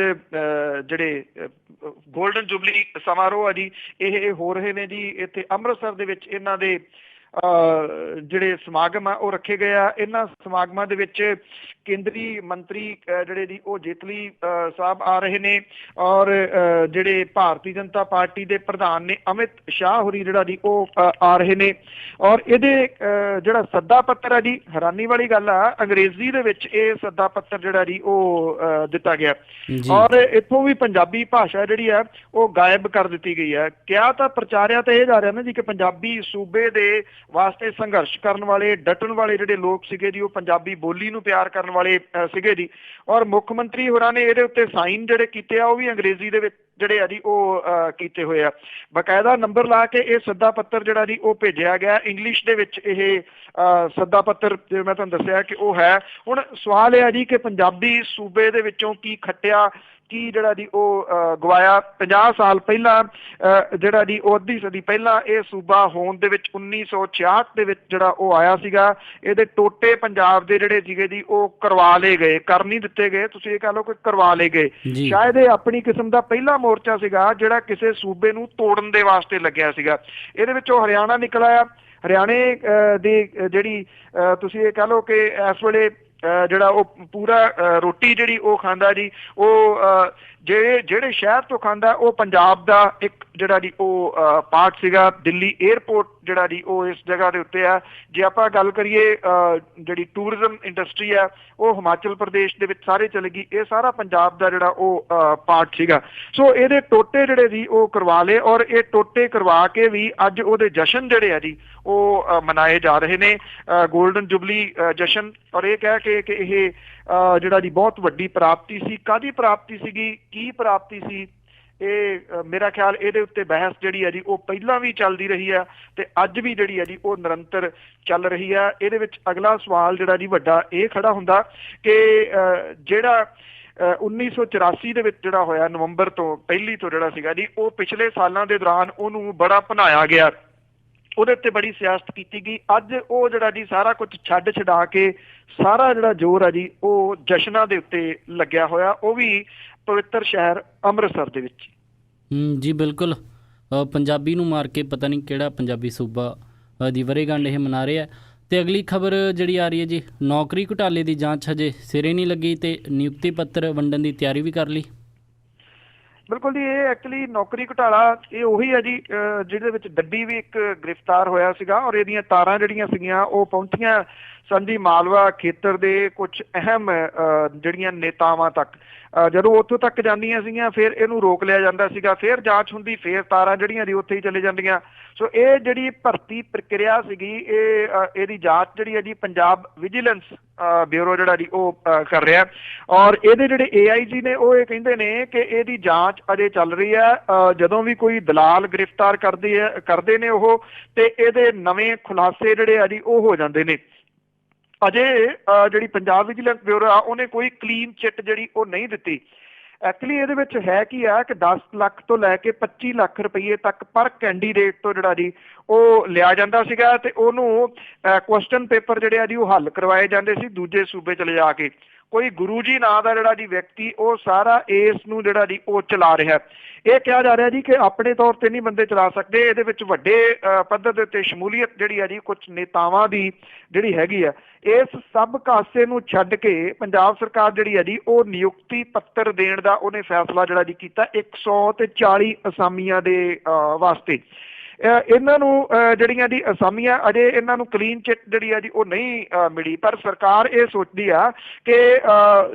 ਜਿਹੜੇ ਗੋਲਡਨ ਜੁਬਲੀ ਸਮਾਰੋਹ ਆ ਜੀ ਇਹ ਹੋ ਰਹੇ ਨੇ ਜੀ ਇੱਥੇ ਅੰਮ੍ਰਿਤਸਰ ਦੇ ਵਿੱਚ। ਇਹਨਾਂ ਦੇ ਜਿਹੜੇ ਸਮਾਗਮ ਆ ਉਹ ਰੱਖੇ ਗਏ ਆ। ਇਹਨਾਂ ਸਮਾਗਮਾਂ ਦੇ ਵਿੱਚ ਕੇਂਦਰੀ ਮੰਤਰੀ ਜਿਹੜੇ ਜੀ ਉਹ ਜੇਤਲੀ ਸਾਹਿਬ ਆ ਰਹੇ ਨੇ ਔਰ ਜਿਹੜੇ ਭਾਰਤੀ ਜਨਤਾ ਪਾਰਟੀ ਦੇ ਪ੍ਰਧਾਨ ਨੇ ਅਮਿਤ ਸ਼ਾਹ ਹੋਰੀ ਜਿਹੜਾ ਜੀ ਉਹ ਆ ਰਹੇ ਨੇ। ਔਰ ਇਹਦੇ ਜਿਹੜਾ ਸੱਦਾ ਪੱਤਰ ਹੈ ਜੀ, ਹੈਰਾਨੀ ਵਾਲੀ ਗੱਲ ਆ, ਅੰਗਰੇਜ਼ੀ ਦੇ ਵਿੱਚ ਇਹ ਸੱਦਾ ਪੱਤਰ ਜਿਹੜਾ ਜੀ ਉਹ ਦਿੱਤਾ ਗਿਆ ਔਰ ਇੱਥੋਂ ਵੀ ਪੰਜਾਬੀ ਭਾਸ਼ਾ ਜਿਹੜੀ ਆ ਉਹ ਗਾਇਬ ਕਰ ਦਿੱਤੀ ਗਈ ਹੈ। ਕਿਹਾ ਤਾਂ ਪ੍ਰਚਾਰਿਆ ਤਾਂ ਇਹ ਜਾ ਰਿਹਾ ਨਾ ਜੀ ਕਿ ਪੰਜਾਬੀ ਸੂਬੇ ਦੇ ਵਾਸਤੇ ਸੰਘਰਸ਼ ਕਰਨ ਵਾਲੇ, ਡਟਣ ਵਾਲੇ ਜਿਹੜੇ ਲੋਕ ਸੀਗੇ ਜੀ ਉਹ ਪੰਜਾਬੀ ਬੋਲੀ ਨੂੰ ਪਿਆਰ ਕਰਨ ਵਾਲੇ ਸੀਗੇ ਜੀ। ਔਰ ਮੁੱਖ ਮੰਤਰੀ ਹੋਰਾਂ ਨੇ ਇਹਦੇ ਉੱਤੇ ਸਾਈਨ ਜਿਹੜੇ ਕੀਤੇ ਆ ਉਹ ਵੀ ਅੰਗਰੇਜ਼ੀ ਦੇ ਵਿੱਚ ਜਿਹੜੇ ਆ ਜੀ ਉਹ ਕੀਤੇ ਹੋਏ ਆ। ਬਕਾਇਦਾ ਨੰਬਰ ਲਾ ਕੇ ਇਹ ਸੱਦਾ ਪੱਤਰ ਜਿਹੜਾ ਜੀ ਉਹ ਭੇਜਿਆ ਗਿਆ। ਇੰਗਲਿਸ਼ ਦੇ ਵਿੱਚ ਇਹ ਸੱਦਾ ਪੱਤਰ ਜਿਵੇਂ ਮੈਂ ਤੁਹਾਨੂੰ ਦੱਸਿਆ ਕਿ ਉਹ ਹੈ। ਹੁਣ ਸਵਾਲ ਇਹ ਆ ਜੀ ਕਿ ਪੰਜਾਬੀ ਸੂਬੇ ਦੇ ਵਿੱਚੋਂ ਕੀ ਖੱਟਿਆ, ਕੀ ਜਿਹੜਾ ਜੀ ਉਹ ਗਵਾਇਆ। 50 ਸਾਲ ਪਹਿਲਾਂ ਜਿਹੜਾ ਜੀ ਉਹ ਅੱਧੀ ਸਦੀ ਪਹਿਲਾਂ ਇਹ ਸੂਬਾ ਹੋਂਦ ਦੇ ਵਿੱਚ 1966 ਦੇ ਵਿੱਚ ਜਿਹੜਾ ਉਹ ਆਇਆ ਸੀਗਾ। ਇਹਦੇ ਟੋਟੇ ਪੰਜਾਬ ਦੇ ਜਿਹੜੇ ਸੀਗੇ ਜੀ ਉਹ ਕਰਵਾ ਲਏ ਗਏ, ਕਰ ਨਹੀਂ ਦਿੱਤੇ ਗਏ, ਤੁਸੀਂ ਇਹ ਕਹ ਲਓ ਕਿ ਕਰਵਾ ਲਏ ਗਏ। ਸ਼ਾਇਦ ਇਹ ਆਪਣੀ ਕਿਸਮ ਦਾ ਪਹਿਲਾ ਮੋਰਚਾ ਸੀਗਾ ਜਿਹੜਾ ਕਿਸੇ ਸੂਬੇ ਨੂੰ ਤੋੜਨ ਦੇ ਵਾਸਤੇ ਲੱਗਿਆ ਸੀਗਾ। ਇਹਦੇ ਵਿੱਚੋਂ ਹਰਿਆਣਾ ਨਿਕਲ ਆਇਆ। ਹਰਿਆਣੇ ਦੀ ਜਿਹੜੀ ਤੁਸੀਂ ਇਹ ਕਹ ਲਓ ਕਿ ਇਸ ਵੇਲੇ ਜਿਹੜਾ ਉਹ ਪੂਰਾ ਰੋਟੀ ਜਿਹੜੀ ਉਹ ਖਾਂਦਾ ਜੀ ਉਹ ਜਿਹੜੇ ਸ਼ਹਿਰ ਤੋਂ ਖਾਂਦਾ ਉਹ ਪੰਜਾਬ ਦਾ ਇੱਕ ਜਿਹੜਾ ਜੀ ਉਹ ਪਾਰਟ ਸੀਗਾ। ਦਿੱਲੀ 에ਅਰਪੋਰਟ ਜਿਹੜਾ ਜੀ ਉਹ ਇਸ ਜਗ੍ਹਾ ਦੇ ਉੱਤੇ ਆ। ਜੇ ਆਪਾਂ ਗੱਲ ਕਰੀਏ ਜਿਹੜੀ ਟੂਰਿਜ਼ਮ ਇੰਡਸਟਰੀ ਆ ਉਹ ਹਿਮਾਚਲ ਪ੍ਰਦੇਸ਼ ਦੇ ਵਿੱਚ ਸਾਰੇ ਚਲੇ ਗਈ। ਇਹ ਸਾਰਾ ਪੰਜਾਬ ਦਾ ਜਿਹੜਾ ਉਹ ਪਾਰਟ ਸੀਗਾ। ਸੋ ਇਹਦੇ ਟੋਟੇ ਜਿਹੜੇ ਜੀ ਉਹ ਕਰਵਾ ਲਏ ਔਰ ਇਹ ਟੋਟੇ ਕਰਵਾ ਕੇ ਵੀ ਅੱਜ ਉਹਦੇ ਜਸ਼ਨ ਜਿਹੜੇ ਆ ਜੀ ਉਹ ਮਨਾਏ ਜਾ ਰਹੇ ਨੇ, ਗੋਲਡਨ ਜੁਬਲੀ ਜਸ਼ਨ। ਔਰ ਇਹ ਕਹਿ ਕੇ ਕਿ ਇਹ ਜਿਹੜਾ ਜੀ ਬਹੁਤ ਵੱਡੀ ਪ੍ਰਾਪਤੀ ਸੀ। ਕਾਹਦੀ ਪ੍ਰਾਪਤੀ ਸੀਗੀ, ਕੀ ਪ੍ਰਾਪਤੀ ਸੀ, ਇਹ ਮੇਰਾ ਖਿਆਲ ਇਹਦੇ ਉੱਤੇ ਬਹਿਸ ਜਿਹੜੀ ਹੈ ਜੀ ਉਹ ਪਹਿਲਾਂ ਵੀ ਚੱਲਦੀ ਰਹੀ ਆ ਤੇ ਅੱਜ ਵੀ ਜਿਹੜੀ ਹੈ ਜੀ ਉਹ ਨਿਰੰਤਰ ਚੱਲ ਰਹੀ ਆ। ਇਹਦੇ ਵਿੱਚ ਅਗਲਾ ਸਵਾਲ ਜਿਹੜਾ ਜੀ ਵੱਡਾ ਇਹ ਖੜਾ ਹੁੰਦਾ ਕਿ ਜਿਹੜਾ 1984 ਦੇ ਵਿੱਚ ਜਿਹੜਾ ਹੋਇਆ ਨਵੰਬਰ ਤੋਂ ਪਹਿਲੀ ਤੋਂ ਜਿਹੜਾ ਸੀਗਾ ਜੀ ਉਹ ਪਿਛਲੇ ਸਾਲਾਂ ਦੇ ਦੌਰਾਨ ਉਹਨੂੰ ਬੜਾ ਭਨਾਇਆ ਗਿਆ, ਉਹਦੇ ਉੱਤੇ ਬੜੀ ਸਿਆਸਤ ਕੀਤੀ ਗਈ। ਅੱਜ ਉਹ ਜਿਹੜਾ ਜੀ ਸਾਰਾ ਕੁਝ ਛੱਡ ਛਡਾ ਕੇ ਸਾਰਾ ਜਿਹੜਾ ਜ਼ੋਰ ਆ ਜੀ ਉਹ ਜਸ਼ਨਾਂ ਦੇ ਉੱਤੇ ਲੱਗਿਆ ਹੋਇਆ, ਉਹ ਵੀ ਪਵਿੱਤਰ ਸ਼ਹਿਰ ਅੰਮ੍ਰਿਤਸਰ ਦੇ ਵਿੱਚ। ਜੀ ਬਿਲਕੁਲ, ਪੰਜਾਬੀ ਨੂੰ ਮਾਰ ਕੇ ਪਤਾ ਨਹੀਂ ਕਿਹੜਾ ਪੰਜਾਬੀ ਸੂਬਾ ਦੀ ਵਰ੍ਹੇਗੰਢ ਇਹ ਮਨਾ ਰਿਹਾ। ਤੇ ਅਗਲੀ ਖਬਰ ਜਿਹੜੀ ਆ ਰਹੀ ਹੈ ਜੀ, ਨੌਕਰੀ ਘੁਟਾਲੇ ਦੀ ਜਾਂਚ ਹਜੇ ਸਿਰੇ ਨਹੀਂ ਲੱਗੀ ਤੇ ਨਿਯੁਕਤੀ ਪੱਤਰ ਵੰਡਣ ਦੀ ਤਿਆਰੀ ਵੀ ਕਰ ਲਈ। ਬਿਲਕੁਲ ਜੀ, ਇਹ ਐਕਚੁਅਲੀ ਨੌਕਰੀ ਘੁਟਾਲਾ ਇਹ ਉਹੀ ਹੈ ਜੀ ਜਿਹਦੇ ਵਿੱਚ ਡੱਡੀ ਵੀ ਇੱਕ ਗ੍ਰਿਫਤਾਰ ਹੋਇਆ ਸੀਗਾ ਔਰ ਇਹਦੀਆਂ ਤਾਰਾਂ ਜਿਹੜੀਆਂ ਸੀਗੀਆਂ ਉਹ ਪਹੁੰਚੀਆਂ ਸਨ ਜੀ ਮਾਲਵਾ ਖੇਤਰ ਦੇ ਕੁਝ ਅਹਿਮ ਜਿਹੜੀਆਂ ਨੇਤਾਵਾਂ ਤੱਕ। ਜਦੋਂ ਉੱਥੋਂ ਤੱਕ ਜਾਂਦੀਆਂ ਸੀਗੀਆਂ ਫਿਰ ਇਹਨੂੰ ਰੋਕ ਲਿਆ ਜਾਂਦਾ ਸੀਗਾ, ਫਿਰ ਜਾਂਚ ਹੁੰਦੀ, ਫਿਰ ਤਾਰਾਂ ਜਿਹੜੀਆਂ ਜੀ ਉੱਥੇ ਹੀ ਚਲੇ ਜਾਂਦੀਆਂ। ਸੋ ਇਹ ਜਿਹੜੀ ਭਰਤੀ ਪ੍ਰਕਿਰਿਆ ਸੀਗੀ ਇਹਦੀ ਜਾਂਚ ਜਿਹੜੀ ਹੈ ਜੀ ਪੰਜਾਬ ਵਿਜੀਲੈਂਸ ਬਿਊਰੋ ਜਿਹੜਾ ਜੀ ਉਹ ਕਰ ਰਿਹਾ ਔਰ ਇਹਦੇ ਜਿਹੜੇ AIG ਨੇ ਉਹ ਇਹ ਕਹਿੰਦੇ ਨੇ ਕਿ ਇਹਦੀ ਜਾਂਚ ਅਜੇ ਚੱਲ ਰਹੀ ਹੈ। ਜਦੋਂ ਵੀ ਕੋਈ ਦਲਾਲ ਗ੍ਰਿਫਤਾਰ ਕਰਦੇ ਨੇ ਉਹ ਤੇ ਇਹਦੇ ਨਵੇਂ ਖੁਲਾਸੇ ਜਿਹੜੇ ਆ ਜੀ ਉਹ ਹੋ ਜਾਂਦੇ ਨੇ। ਅਜੇ ਜਿਹੜੀ ਪੰਜਾਬ ਵਿਜੀਲੈਂਸ ਬਿਊਰੋ ਆ ਉਹਨੇ ਕੋਈ ਕਲੀਨ ਚਿੱਟ ਜਿਹੜੀ ਉਹ ਨਹੀਂ ਦਿੱਤੀ। ਐਕਚੁਅਲੀ ਇਹਦੇ ਵਿੱਚ ਹੈ ਕੀ ਆ ਕਿ 10 ਲੱਖ ਤੋਂ ਲੈ ਕੇ 25 ਲੱਖ ਰੁਪਏ ਤੱਕ ਪਰ ਕੈਂਡੀਡੇਟ ਤੋਂ ਜਿਹੜਾ ਜੀ ਉਹ ਲਿਆ ਜਾਂਦਾ ਸੀਗਾ ਤੇ ਉਹਨੂੰ ਕੁਐਸਚਨ ਪੇਪਰ ਜਿਹੜੇ ਆ ਜੀ ਉਹ ਹੱਲ ਕਰਵਾਏ ਜਾਂਦੇ ਸੀ ਦੂਜੇ ਸੂਬੇ ਚਲੇ ਜਾ ਕੇ। ਕੋਈ ਗੁਰੂ ਜੀ ਨਾਂ ਦਾ ਜਿਹੜਾ ਜੀ ਵਿਅਕਤੀ ਉਹ ਸਾਰਾ ਇਸ ਨੂੰ ਜਿਹੜਾ ਜੀ ਉਹ ਚਲਾ ਰਿਹਾ। ਇਹ ਕਿਹਾ ਜਾ ਰਿਹਾ ਜੀ ਕਿ ਆਪਣੇ ਤੌਰ ਤੇ ਨਹੀਂ ਬੰਦੇ ਚਲਾ ਸਕਦੇ, ਇਹਦੇ ਵਿੱਚ ਵੱਡੇ ਪੱਧਰ ਦੇ ਉੱਤੇ ਸ਼ਮੂਲੀਅਤ ਜਿਹੜੀ ਆ ਜੀ ਕੁਝ ਨੇਤਾਵਾਂ ਦੀ ਜਿਹੜੀ ਹੈਗੀ ਆ। ਇਸ ਸਭ ਕਾਸੇ ਨੂੰ ਛੱਡ ਕੇ ਪੰਜਾਬ ਸਰਕਾਰ ਜਿਹੜੀ ਆ ਜੀ ਉਹ ਨਿਯੁਕਤੀ ਪੱਤਰ ਦੇਣ ਦਾ ਉਹਨੇ ਫੈਸਲਾ ਜਿਹੜਾ ਜੀ ਕੀਤਾ 140 ਅਸਾਮੀਆਂ ਦੇ ਵਾਸਤੇ। ਇਹਨਾਂ ਨੂੰ ਜਿਹੜੀਆਂ ਦੀ ਅਸਾਮੀਆਂ ਅਜੇ ਇਹਨਾਂ ਨੂੰ ਕਲੀਨ ਚਿੱਟ ਜਿਹੜੀ ਆ ਜੀ ਉਹ ਨਹੀਂ ਮਿਲੀ, ਪਰ ਸਰਕਾਰ ਇਹ ਸੋਚਦੀ ਆ ਕਿ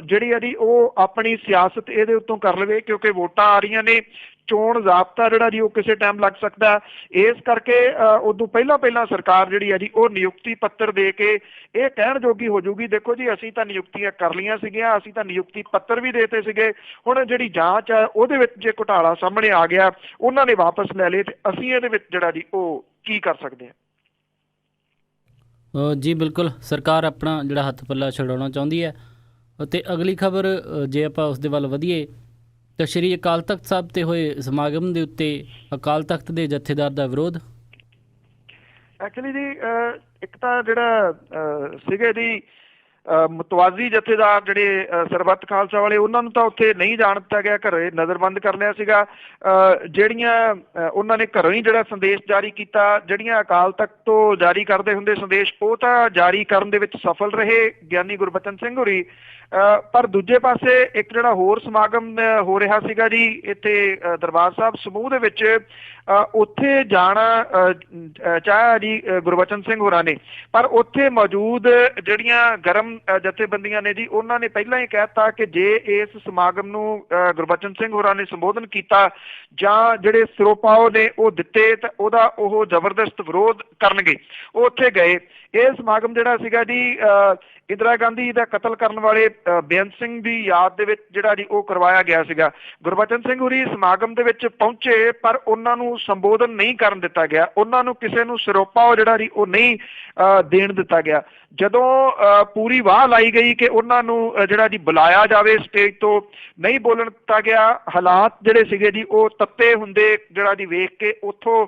ਜਿਹੜੀ ਆ ਜੀ ਉਹ ਆਪਣੀ ਸਿਆਸਤ ਇਹਦੇ ਉੱਤੋਂ ਕਰ ਲਵੇ ਕਿਉਂਕਿ ਵੋਟਾਂ ਆ ਰਹੀਆਂ ਨੇ, ਚੋਣ ਜ਼ਾਬਤਾ ਜਿਹੜਾ ਜੀ ਉਹ ਕਿਸੇ ਟਾਈਮ ਲੱਗ ਸਕਦਾ। ਇਸ ਕਰਕੇ ਉਦੋਂ ਪਹਿਲਾਂ ਸਰਕਾਰ ਜਿਹੜੀ ਆ ਜੀ ਉਹ ਨਿਯੁਕਤੀ ਪੱਤਰ ਦੇ ਕੇ ਇਹ ਕਹਿਣ ਜੋਗੀ ਹੋ ਜੂਗੀ, ਦੇਖੋ ਜੀ ਅਸੀਂ ਤਾਂ ਨਿਯੁਕਤੀਆਂ ਕਰ ਲਈਆਂ ਸੀਗੀਆਂ, ਅਸੀਂ ਤਾਂ ਨਿਯੁਕਤੀ ਪੱਤਰ ਵੀ ਦੇਤੇ ਸੀਗੇ, ਹੁਣ ਜਿਹੜੀ ਜਾਂਚ ਆ ਉਹਦੇ ਵਿੱਚ ਜੇ ਘੁਟਾਲਾ ਸਾਹਮਣੇ ਆ ਗਿਆ ਉਹਨਾਂ ਨੇ ਵਾਪਸ ਲੈ ਲਏ ਤੇ ਅਸੀਂ ਇਹਦੇ ਵਿੱਚ ਜਿਹੜਾ ਜੀ ਉਹ ਕੀ ਕਰ ਸਕਦੇ ਹਾਂ। ਜੀ ਬਿਲਕੁਲ, ਸਰਕਾਰ ਆਪਣਾ ਜਿਹੜਾ ਹੱਥ ਪੱਲਾ ਛਡਾਉਣਾ ਚਾਹੁੰਦੀ ਹੈ। ਅਤੇ ਅਗਲੀ ਖਬਰ ਜੇ ਆਪਾਂ ਉਸ ਦੇ ਵੱਲ ਵਧੀਏ ਤਾਂ ਸ਼੍ਰੀ ਅਕਾਲ ਤਖਤ ਸਾਹਿਬ 'ਤੇ ਹੋਏ ਸਮਾਗਮ ਦੇ ਉੱਤੇ ਅਕਾਲ ਤਖਤ ਦੇ ਜਥੇਦਾਰ ਦਾ ਵਿਰੋਧ। ਐਕਚੁਅਲੀ ਜੀ ਇੱਕ ਤਾਂ ਜਿਹੜਾ ਸੀਗੇ ਜੀ ਮੁਤਵਾਜ਼ੀ ਜਥੇਦਾਰ ਜਿਹੜੇ ਸਰਬੱਤ ਖਾਲਸਾ ਵਾਲੇ ਉਹਨਾਂ ਨੂੰ ਤਾਂ ਉੱਥੇ ਨਹੀਂ ਜਾਣ ਦਿੱਤਾ ਗਿਆ, ਘਰੇ ਨਜ਼ਰਬੰਦ ਕਰ ਲਿਆ ਸੀਗਾ। ਜਿਹੜੀਆਂ ਉਹਨਾਂ ਨੇ ਘਰੋਂ ਹੀ ਜਿਹੜਾ ਸੰਦੇਸ਼ ਜਾਰੀ ਕੀਤਾ, ਜਿਹੜੀਆਂ ਅਕਾਲ ਤਖਤ ਤੋਂ ਜਾਰੀ ਕਰਦੇ ਹੁੰਦੇ ਸੰਦੇਸ਼ ਉਹ ਤਾਂ ਜਾਰੀ ਕਰਨ ਦੇ ਵਿੱਚ ਸਫਲ ਰਹੇ ਗਿਆਨੀ ਗੁਰਬਚਨ ਸਿੰਘ ਹੋਰੀ। ਪਰ ਦੂਜੇ ਪਾਸੇ ਇੱਕ ਜਿਹੜਾ ਹੋਰ ਸਮਾਗਮ ਹੋ ਰਿਹਾ ਸੀਗਾ ਜੀ ਇੱਥੇ ਦਰਬਾਰ ਸਾਹਿਬ ਸਮੂਹ ਦੇ ਵਿੱਚ, ਉੱਥੇ ਜਾਣਾ ਚਾਹਿਆ ਜੀ ਗੁਰਬਚਨ ਸਿੰਘ ਹੋਰਾਂ ਨੇ, ਪਰ ਉੱਥੇ ਮੌਜੂਦ ਜਿਹੜੀਆਂ ਗਰਮ ਜਥੇਬੰਦੀਆਂ ਨੇ ਜੀ ਉਹਨਾਂ ਨੇ ਪਹਿਲਾਂ ਹੀ ਕਹਿ ਦਿੱਤਾ ਕਿ ਜੇ ਇਸ ਸਮਾਗਮ ਨੂੰ ਗੁਰਬਚਨ ਸਿੰਘ ਹੋਰਾਂ ਨੇ ਸੰਬੋਧਨ ਕੀਤਾ ਜਾਂ ਜਿਹੜੇ ਸਿਰੋਪਾਓ ਨੇ ਉਹ ਦਿੱਤੇ ਤਾਂ ਉਹਦਾ ਉਹ ਜ਼ਬਰਦਸਤ ਵਿਰੋਧ ਕਰਨਗੇ। ਉਹ ਉੱਥੇ ਗਏ। ਇਹ ਸਮਾਗਮ ਜਿਹੜਾ ਸੀਗਾ ਜੀ ਇੰਦਰਾ ਗਾਂਧੀ ਦਾ ਕਤਲ ਕਰਨ ਵਾਲੇ ਬੇਅੰਤ ਸਿੰਘ ਦੀ ਯਾਦ ਦੇ ਵਿੱਚ ਜਿਹੜਾ ਜੀ ਉਹ ਕਰਵਾਇਆ ਗਿਆ ਸੀਗਾ। ਗੁਰਬਚਨ ਸਿੰਘ ਹੋਰੀ ਸਮਾਗਮ ਦੇ ਵਿੱਚ ਪਹੁੰਚੇ ਪਰ ਉਹਨਾਂ ਨੂੰ ਸੰਬੋਧਨ ਨਹੀਂ ਕਰਨ ਦਿੱਤਾ ਗਿਆ, ਉਹਨਾਂ ਨੂੰ ਕਿਸੇ ਨੂੰ ਸਿਰੋਪਾ ਉਹ ਜਿਹੜਾ ਜੀ ਉਹ ਨਹੀਂ ਦੇਣ ਦਿੱਤਾ ਗਿਆ। ਜਦੋਂ ਪੂਰੀ ਵਾਹ ਲਾਈ ਗਈ ਕਿ ਉਹਨਾਂ ਨੂੰ ਜਿਹੜਾ ਜੀ ਬੁਲਾਇਆ ਜਾਵੇ ਸਟੇਜ ਤੋਂ, ਨਹੀਂ ਬੋਲਣ ਦਿੱਤਾ ਗਿਆ। ਹਾਲਾਤ ਜਿਹੜੇ ਸੀਗੇ ਜੀ ਉਹ ਤੱਤੇ ਹੁੰਦੇ ਜਿਹੜਾ ਜੀ ਵੇਖ ਕੇ ਉੱਥੋਂ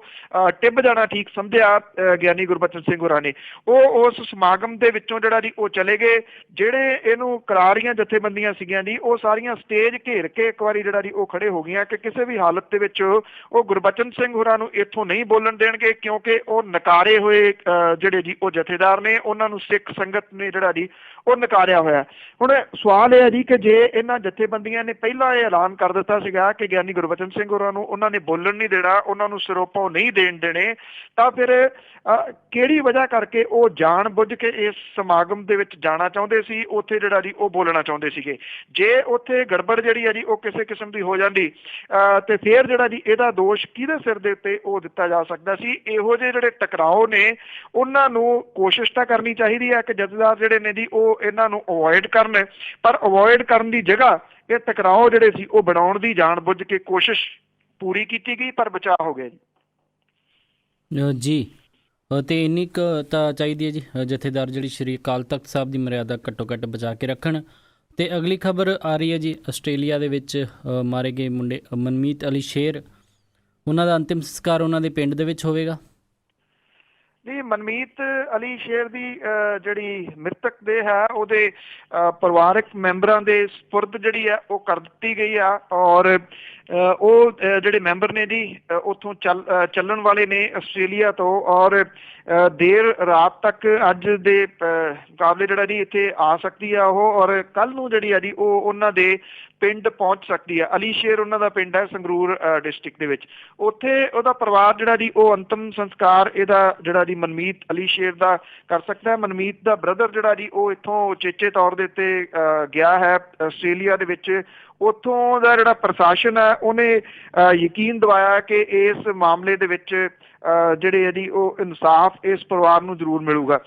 ਟਿੱਬ ਜਾਣਾ ਠੀਕ ਸਮਝਿਆ ਗਿਆਨੀ ਗੁਰਬਚਨ ਸਿੰਘ ਹੋਰਾਂ ਨੇ। ਉਹ ਉਸ ਸਮਾਗਮ ਦੇ ਵਿੱਚੋਂ ਜਿਹੜਾ ਜੀ ਉਹ ਚਲੇ ਗਏ। ਜਿਹੜੇ ਇਹਨੂੰ ਕਰਾ ਰਹੀਆਂ ਜਥੇਬੰਦੀਆਂ ਸੀਗੀਆਂ ਜੀ ਉਹ ਸਾਰੀਆਂ ਸਟੇਜ ਘੇਰ ਕੇ ਇੱਕ ਵਾਰੀ ਜਿਹੜਾ ਜੀ ਉਹ ਖੜੇ ਹੋ ਗਈਆਂ ਕਿ ਕਿਸੇ ਵੀ ਹਾਲਤ ਦੇ ਵਿੱਚ ਉਹ ਗੁਰਬਚਨ ਸਿੰਘ ਹੋਰਾਂ ਨੂੰ ਇੱਥੋਂ ਨਹੀਂ ਬੋਲਣ ਦੇਣਗੇ ਕਿਉਂਕਿ ਉਹ ਨਕਾਰੇ ਹੋਏ ਜਿਹੜੇ ਜੀ ਉਹ ਜਥੇਦਾਰ ਨੇ, ਉਹਨਾਂ ਨੂੰ ਸਿੱਖ ਸੰਗਤ ਨੇ ਜਿਹੜਾ ਜੀ ਉਹ ਨਕਾਰਿਆ ਹੋਇਆ। ਹੁਣ ਸਵਾਲ ਇਹ ਹੈ ਜੀ ਕਿ ਜੇ ਇਹਨਾਂ ਜਥੇਬੰਦੀਆਂ ਨੇ ਪਹਿਲਾਂ ਇਹ ਐਲਾਨ ਕਰ ਦਿੱਤਾ ਸੀਗਾ ਕਿ ਗਿਆਨੀ ਗੁਰਬਚਨ ਸਿੰਘ ਹੋਰਾਂ ਨੂੰ ਉਹਨਾਂ ਨੇ ਬੋਲਣ ਨਹੀਂ ਦੇਣਾ, ਉਹਨਾਂ ਨੂੰ ਸਿਰੋਪਾਓ ਨਹੀਂ ਦੇਣ ਦੇਣੇ, ਤਾਂ ਫਿਰ ਕਿਹੜੀ ਵਜ੍ਹਾ ਕਰਕੇ ਉਹ ਜਾਣ ਬੁੱਝ ਕੇ ਇਸ ਸਮਾਗਮ ਦੇ ਵਿੱਚ ਜਾਣਾ ਚਾਹੁੰਦੇ ਸੀ, ਉੱਥੇ ਜਿਹੜਾ ਜੀ ਉਹ ਬੋਲਣਾ ਚਾਹੁੰਦੇ ਸੀਗੇ। ਜੇ ਉੱਥੇ ਗੜਬੜ ਜਿਹੜੀ ਹੈ ਜੀ ਉਹ ਕਿਸੇ ਕਿਸਮ ਦੀ ਹੋ ਜਾਂਦੀ ਤੇ ਫਿਰ ਜਿਹੜਾ ਜੀ ਇਹਦਾ ਦੋਸ਼ ਕਿਹਦੇ ਸਿਰ ਦੇ ਉੱਤੇ ਉਹ ਦਿੱਤਾ ਜਾ ਸਕਦਾ ਸੀ। ਇਹੋ ਜਿਹੇ ਜਿਹੜੇ ਟਕਰਾਓ ਨੇ ਉਹਨਾਂ ਨੂੰ ਕੋਸ਼ਿਸ਼ ਤਾਂ ਕਰਨੀ ਚਾਹੀਦੀ ਹੈ ਕਿ ਜਥੇਦਾਰ ਜਿਹੜੇ ਨੇ ਜੀ ਉਹ ਇਹਨਾਂ ਨੂੰ ਅਵੋਇਡ ਕਰਨ, ਪਰ ਅਵੋਇਡ ਕਰਨ ਦੀ ਜਗ੍ਹਾ ਇਹ ਟਕਰਾਓ ਜਿਹੜੇ ਸੀ ਉਹ ਬਣਾਉਣ ਦੀ ਜਾਣ ਬੁੱਝ ਕੇ ਕੋਸ਼ਿਸ਼ ਪੂਰੀ ਕੀਤੀ ਗਈ ਪਰ ਬਚਾਅ ਹੋ ਗਿਆ ਜੀ। ਅਤੇ ਇੰਨੀ ਕੁ ਤਾਂ ਚਾਹੀਦੀ ਹੈ ਜੀ ਜਥੇਦਾਰ ਜਿਹੜੀ ਸ਼੍ਰੀ ਅਕਾਲ ਤਖਤ ਸਾਹਿਬ ਦੀ ਮਰਿਆਦਾ ਘੱਟੋ ਘੱਟ ਬਚਾ ਕੇ ਰੱਖਣ। ਅਤੇ ਅਗਲੀ ਖਬਰ ਆ ਰਹੀ ਹੈ ਜੀ ਆਸਟ੍ਰੇਲੀਆ ਦੇ ਵਿੱਚ ਮਾਰੇ ਗਏ ਮੁੰਡੇ ਮਨਮੀਤ ਅਲੀ ਸ਼ੇਰ, ਉਹਨਾਂ ਦਾ ਅੰਤਿਮ ਸੰਸਕਾਰ ਉਹਨਾਂ ਦੇ ਪਿੰਡ ਦੇ ਵਿੱਚ ਹੋਵੇਗਾ। ਜੀ ਮਨਮੀਤ ਅਲੀ ਸ਼ੇਰ ਦੀ ਜਿਹੜੀ ਮ੍ਰਿਤਕ ਦੇਹ ਹੈ ਉਹਦੇ ਪਰਿਵਾਰਕ ਮੈਂਬਰਾਂ ਦੇ ਸਪੁਰਦ ਜਿਹੜੀ ਹੈ ਉਹ ਕਰ ਦਿੱਤੀ ਗਈ ਆ ਔਰ ਉਹ ਜਿਹੜੇ ਮੈਂਬਰ ਨੇ ਜੀ ਉੱਥੋਂ ਚੱਲਣ ਵਾਲੇ ਨੇ ਆਸਟ੍ਰੇਲੀਆ ਤੋਂ ਔਰ ਦੇਰ ਰਾਤ ਤੱਕ ਅੱਜ ਦੇ ਮੁਕਾਬਲੇ ਜਿਹੜਾ ਜੀ ਇੱਥੇ ਆ ਸਕਦੀ ਆ ਉਹ, ਔਰ ਕੱਲ ਨੂੰ ਜਿਹੜੀ ਆ ਜੀ ਉਹ ਉਹਨਾਂ ਦੇ ਪਿੰਡ ਪਹੁੰਚ ਸਕਦੀ ਹੈ। ਅਲੀ ਸ਼ੇਰ ਉਹਨਾਂ ਦਾ ਪਿੰਡ ਹੈ ਸੰਗਰੂਰ ਡਿਸਟ੍ਰਿਕਟ ਦੇ ਵਿੱਚ। ਉੱਥੇ ਉਹਦਾ ਪਰਿਵਾਰ ਜਿਹੜਾ ਜੀ ਉਹ ਅੰਤਮ ਸੰਸਕਾਰ ਇਹਦਾ ਜਿਹੜਾ ਜੀ ਮਨਮੀਤ ਅਲੀ ਸ਼ੇਰ ਦਾ ਕਰ ਸਕਦਾ ਹੈ। ਮਨਮੀਤ ਦਾ ਬ੍ਰਦਰ ਜਿਹੜਾ ਜੀ ਉਹ ਇੱਥੋਂ ਉਚੇਚੇ ਤੌਰ ਦੇ ਉੱਤੇ ਗਿਆ ਹੈ ਆਸਟ੍ਰੇਲੀਆ ਦੇ ਵਿੱਚ। ਉੱਥੋਂ ਦਾ ਜਿਹੜਾ ਪ੍ਰਸ਼ਾਸਨ ਹੈ ਉਹਨੇ ਯਕੀਨ ਦਿਵਾਇਆ ਕਿ ਇਸ ਮਾਮਲੇ ਦੇ ਵਿੱਚ ਜਿਹੜੇ ਇਹਦੀ ਉਹ ਇਨਸਾਫ ਇਸ ਪਰਿਵਾਰ ਨੂੰ ਜ਼ਰੂਰ ਮਿਲੂਗਾ।